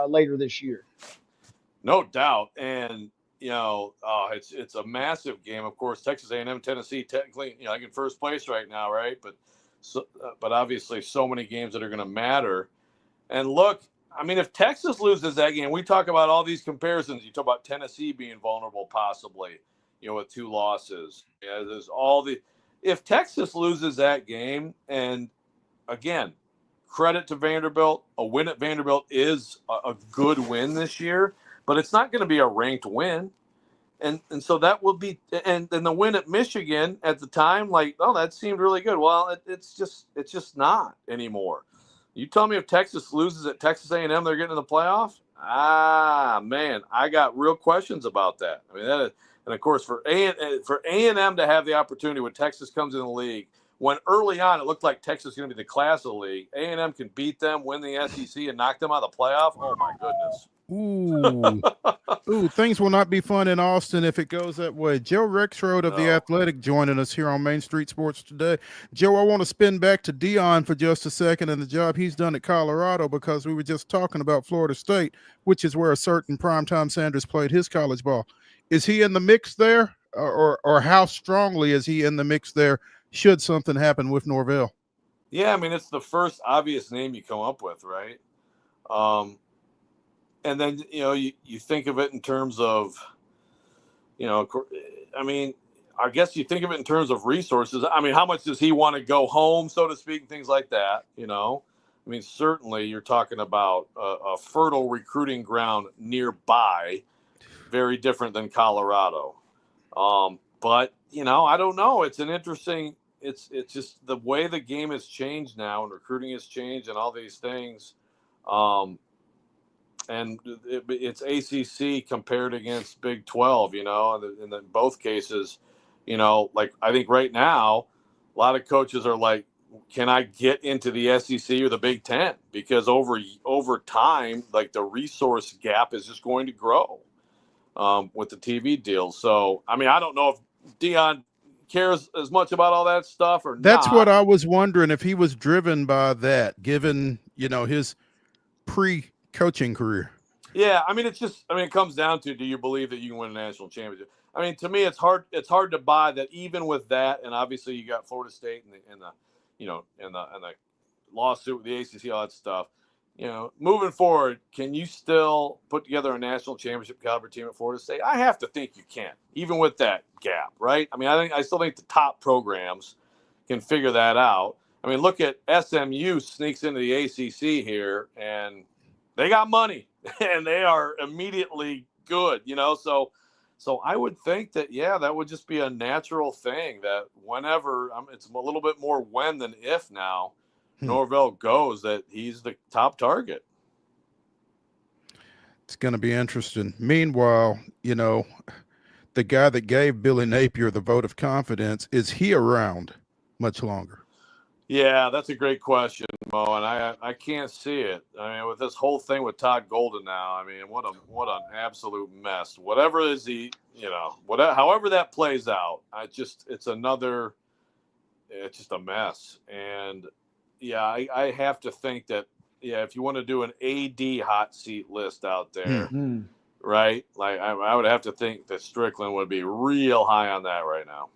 later this year. No doubt. And, it's a massive game. Of course, Texas A&M, Tennessee, technically, like in first place right now, right? But obviously so many games that are going to matter. And look, I mean, if Texas loses that game, we talk about all these comparisons. You talk about Tennessee being vulnerable possibly, with 2 losses. Yeah, there's if Texas loses that game, and again, credit to Vanderbilt, a win at Vanderbilt is a good win this year, but it's not going to be a ranked win. And so that will be, and the win at Michigan at the time, like, oh, that seemed really good. Well, it's just not anymore. You tell me if Texas loses at Texas A&M, they're getting in the playoff? Man, I got real questions about that. I mean, and of course for A&M to have the opportunity when Texas comes in the league, when early on it looked like Texas was going to be the class of the league, A&M can beat them, win the SEC, and knock them out of the playoff. Oh my goodness! Ooh, Ooh, things will not be fun in Austin if it goes that way. Joe Rexroad of The Athletic joining us here on Main Street Sports today. Joe, I want to spin back to Dion for just a second and the job he's done at Colorado, because we were just talking about Florida State, which is where a certain Primetime Sanders played his college ball. Is he in the mix there, or how strongly is he in the mix there should something happen with Norvell? Yeah, I mean, it's the first obvious name you come up with, right? And then, you think of it in terms of, I mean, I guess you think of it in terms of resources. I mean, how much does he want to go home, so to speak, things like that, I mean, certainly you're talking about a fertile recruiting ground nearby, very different than Colorado. But, I don't know. It's an interesting, it's just the way the game has changed now and recruiting has changed and all these things. And it's ACC compared against Big 12, and in both cases, like I think right now, a lot of coaches are like, can I get into the SEC or the Big 10? Because over time, like the resource gap is just going to grow with the TV deals. So, I mean, I don't know if Dion cares as much about all that stuff or not. That's what I was wondering, if he was driven by that, given, his pre-coaching career. Yeah, I mean, it comes down to, do you believe that you can win a national championship? I mean, to me, it's hard to buy that even with that, and obviously you got Florida State and the lawsuit with the ACC, all that stuff. Moving forward, can you still put together a national championship caliber team at Florida State? I have to think you can, even with that gap, right? I mean, I still think the top programs can figure that out. I mean, look at SMU sneaks into the ACC here, and they got money, and they are immediately good, So I would think that, that would just be a natural thing that whenever, it's a little bit more when than if now, Norvell goes, that he's the top target. It's going to be interesting. Meanwhile, the guy that gave Billy Napier the vote of confidence, is he around much longer? Yeah, that's a great question, Mo, and I can't see it. I mean, with this whole thing with Todd Golden now, I mean, what an absolute mess. Whatever is however that plays out, it's just a mess. And yeah, I have to think that, if you want to do an AD hot seat list out there, right? Like I would have to think that Strickland would be real high on that right now.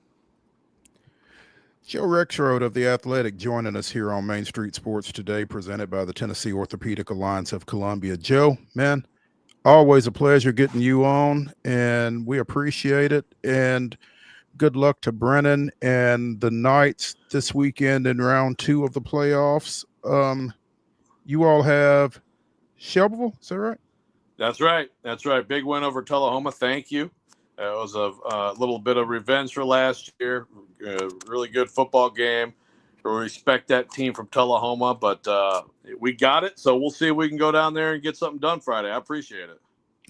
Joe Rexroad of The Athletic joining us here on Main Street Sports today, presented by the Tennessee Orthopedic Alliance of Columbia. Joe, man, always a pleasure getting you on, and we appreciate it. And good luck to Brennan and the Knights this weekend in round 2 of the playoffs. You all have Shelbyville, is that right? That's right. Big win over Tullahoma. Thank you. It was a little bit of revenge for last year. Really good football game. We respect that team from Tullahoma, but we got it. So we'll see if we can go down there and get something done Friday. I appreciate it.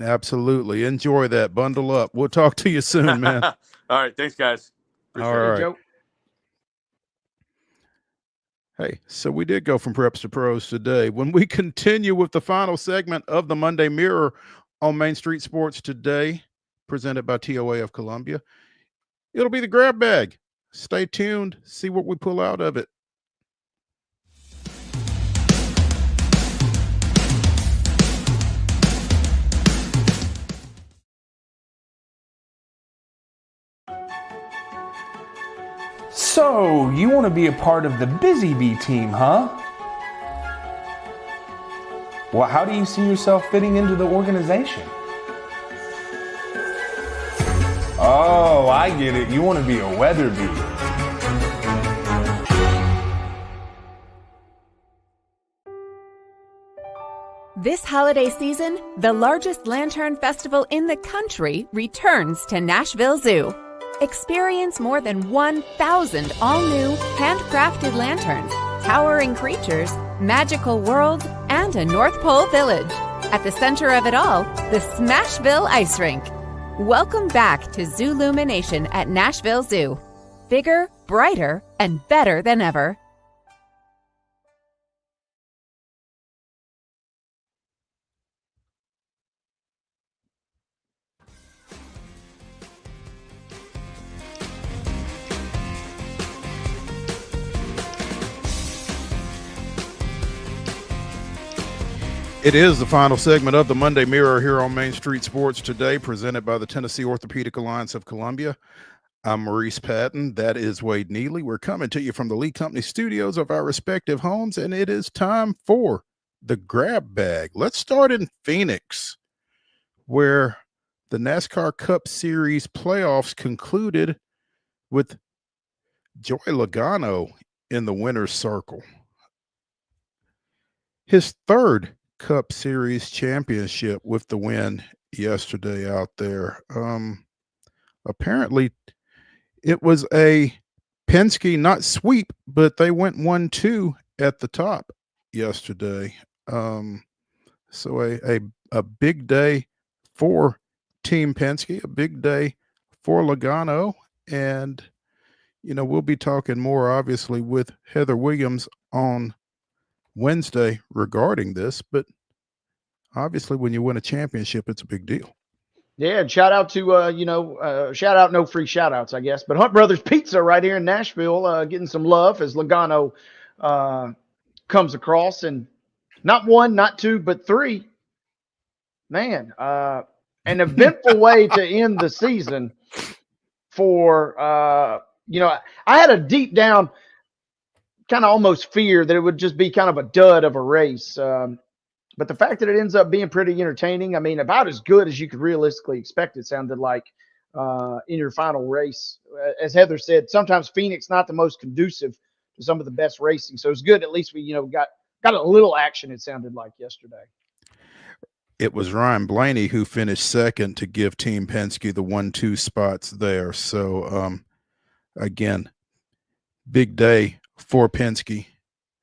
Absolutely. Enjoy that. Bundle up. We'll talk to you soon, man. All right. Thanks, guys. All right. Joe. Hey, so we did go from preps to pros today. When we continue with the final segment of the Monday Mirror on Main Street Sports today, presented by TOA of Columbia, it'll be the grab bag. Stay tuned. See what we pull out of it. So, you want to be a part of the Busy Bee team, huh? Well, how do you see yourself fitting into the organization? Oh, I get it. You want to be a weather bee. This holiday season, the largest lantern festival in the country returns to Nashville Zoo. Experience more than 1,000 all-new, handcrafted lanterns, towering creatures, magical worlds, and a North Pole village. At the center of it all, the Smashville Ice Rink. Welcome back to Zoolumination at Nashville Zoo. Bigger, brighter, and better than ever. It is the final segment of the Monday Mirror here on Main Street Sports Today, presented by the Tennessee Orthopedic Alliance of Columbia. I'm Maurice Patton. That is Wade Neely. We're coming to you from the Lee Company studios of our respective homes, and it is time for the grab bag. Let's start in Phoenix, where the NASCAR Cup Series playoffs concluded with Joey Logano in the winner's circle. His third Cup Series championship with the win yesterday out there. Apparently it was a Penske not sweep, but they went 1-2 at the top yesterday. So a big day for Team Penske, a big day for Logano, and we'll be talking more obviously with Heather Williams on Wednesday regarding this, but obviously when you win a championship, it's a big deal. Yeah, and shout out to, shout out, no free shout outs, I guess, but Hunt Brothers Pizza right here in Nashville getting some love as Logano comes across, and not one, not two, but three. Man, an eventful way to end the season for, I had a deep down kind of almost fear that it would just be kind of a dud of a race. But the fact that it ends up being pretty entertaining, I mean, about as good as you could realistically expect, it sounded like in your final race. As Heather said, sometimes Phoenix not the most conducive to some of the best racing. So it's good. At least we, got a little action, it sounded like yesterday. It was Ryan Blaney who finished second to give Team Penske the 1-2 spots there. So, again, big day for Penske,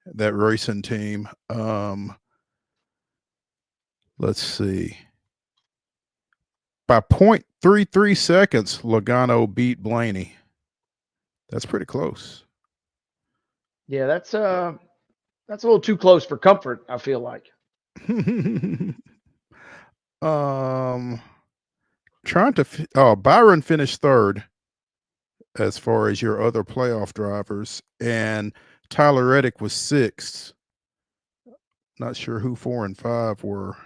that racing team. Let's see. By 0.33 seconds, Logano beat Blaney. That's pretty close. Yeah, that's a little too close for comfort, I feel like. Byron finished third as far as your other playoff drivers, and Tyler Reddick was sixth. Not sure who 4 and 5 were.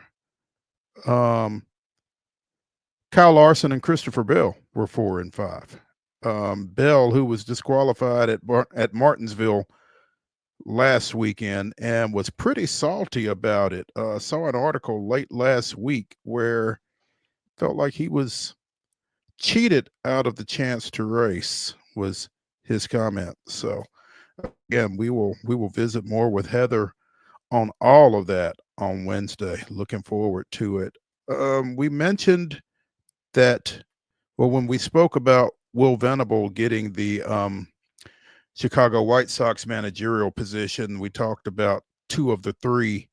Kyle Larson and Christopher Bell were 4 and 5. Bell, who was disqualified at Martinsville last weekend and was pretty salty about it. Saw an article late last week where felt like he was cheated out of the chance to race, was his comment. So again, we will visit more with Heather on all of that on Wednesday. Looking forward to it. We mentioned that, when we spoke about Will Venable getting the Chicago White Sox managerial position, we talked about 2 of the 3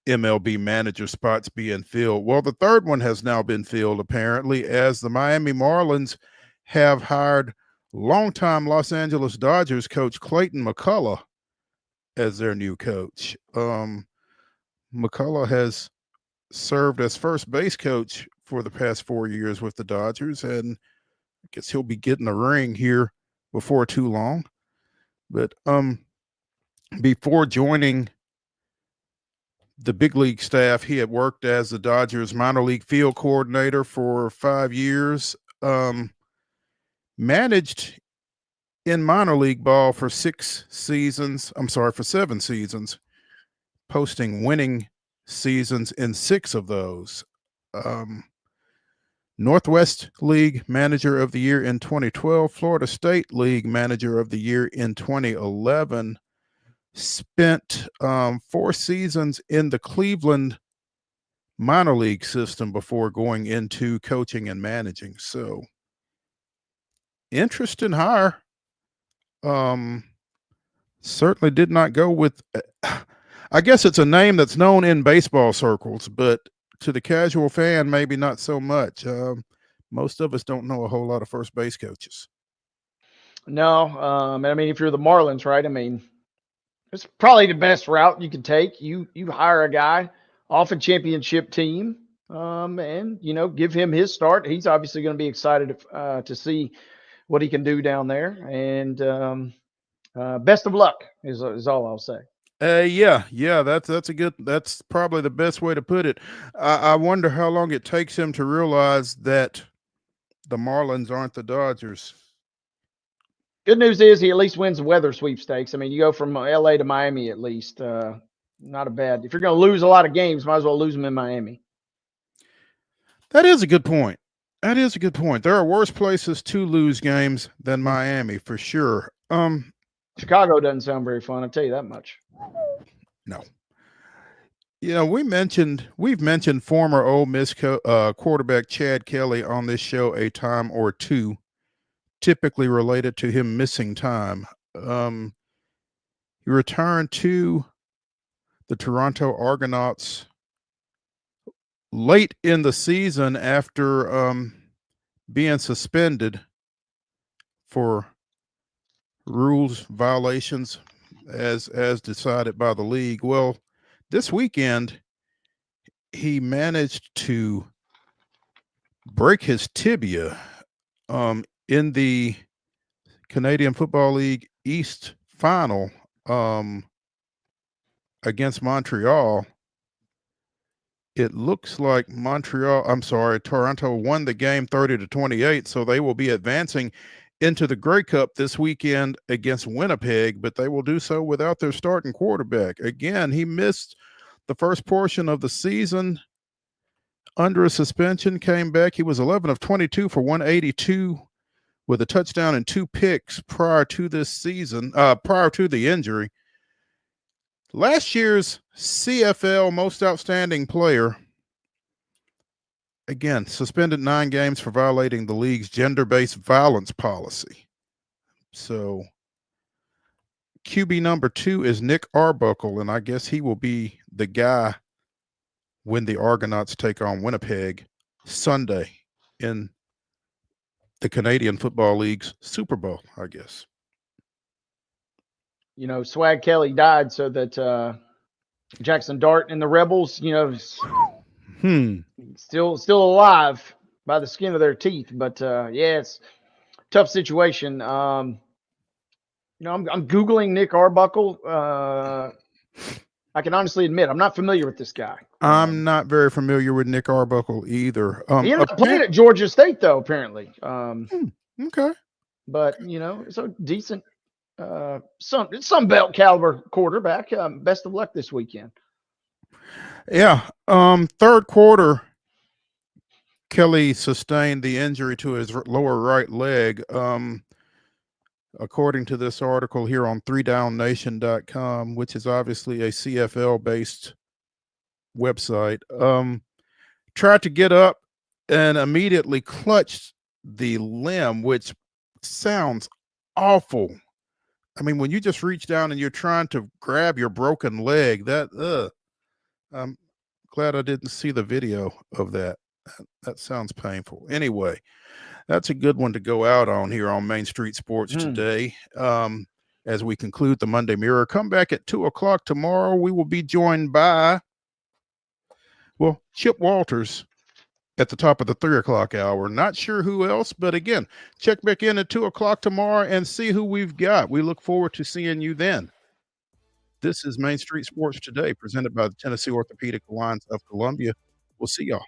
MLB manager spots being filled. Well, the third one has now been filled, apparently, as the Miami Marlins have hired longtime Los Angeles Dodgers coach Clayton McCullough as their new coach. McCullough has served as first base coach for the past 4 years with the Dodgers, and I guess he'll be getting a ring here before too long. But before joining the big league staff, he had worked as the Dodgers minor league field coordinator for 5 years, managed in minor league ball for 7 seasons, posting winning seasons in 6 of those. Northwest League Manager of the Year in 2012, Florida State League Manager of the Year in 2011, spent 4 seasons in the Cleveland minor league system before going into coaching and managing. So interesting hire. Certainly did not go with, I guess it's a name that's known in baseball circles, but to the casual fan, maybe not so much. Most of us don't know a whole lot of first base coaches. No, I mean, if you're the Marlins, right? I mean, it's probably the best route you can take. You hire a guy off a championship team, and give him his start. He's obviously going to be excited to see what he can do down there. And best of luck is all I'll say. Yeah, that's probably the best way to put it. I wonder how long it takes him to realize that the Marlins aren't the Dodgers. Good news is he at least wins the weather sweepstakes. I mean, you go from LA to Miami at least. Not a bad. If you're going to lose a lot of games, might as well lose them in Miami. That is a good point. That is a good point. There are worse places to lose games than Miami for sure. Chicago doesn't sound very fun. I'll tell you that much. No. You know, we've mentioned former Ole Miss quarterback Chad Kelly on this show a time or two, typically related to him missing time. He returned to the Toronto Argonauts late in the season after being suspended for rules violations as decided by the league. Well, this weekend he managed to break his tibia in the Canadian Football League East final against Montreal. It looks like Toronto won the game 30-28, so they will be advancing into the Grey Cup this weekend against Winnipeg, but they will do so without their starting quarterback. Again, he missed the first portion of the season under a suspension, came back. He was 11 of 22 for 182 with a touchdown and 2 picks prior to this season, prior to the injury. Last year's CFL Most Outstanding Player, again, suspended 9 games for violating the league's gender-based violence policy. So QB number 2 is Nick Arbuckle, and I guess he will be the guy when the Argonauts take on Winnipeg Sunday in the Canadian Football League's Super Bowl, I guess. You know, Swag Kelly died so that Jackson Dart and the Rebels, still alive by the skin of their teeth. But yeah, it's a tough situation. I'm Googling Nick Arbuckle. I can honestly admit I'm not familiar with this guy. I'm not very familiar with Nick Arbuckle either. He ended up playing at Georgia State, though, apparently. Okay. But, it's a decent some belt caliber quarterback. Best of luck this weekend. Yeah. Third quarter, Kelly sustained the injury to his lower right leg. According to this article here on 3downnation.com, which is obviously a CFL-based website, tried to get up and immediately clutched the limb, which sounds awful. I mean, when you just reach down and you're trying to grab your broken leg, I'm glad I didn't see the video of that. That sounds painful. Anyway, that's a good one to go out on here on Main Street Sports today. As we conclude the Monday Mirror, come back at 2:00 tomorrow. We will be joined by, Chip Walters at the top of the 3:00 hour. Not sure who else, but again, check back in at 2:00 tomorrow and see who we've got. We look forward to seeing you then. This is Main Street Sports Today, presented by the Tennessee Orthopedic Alliance of Columbia. We'll see y'all.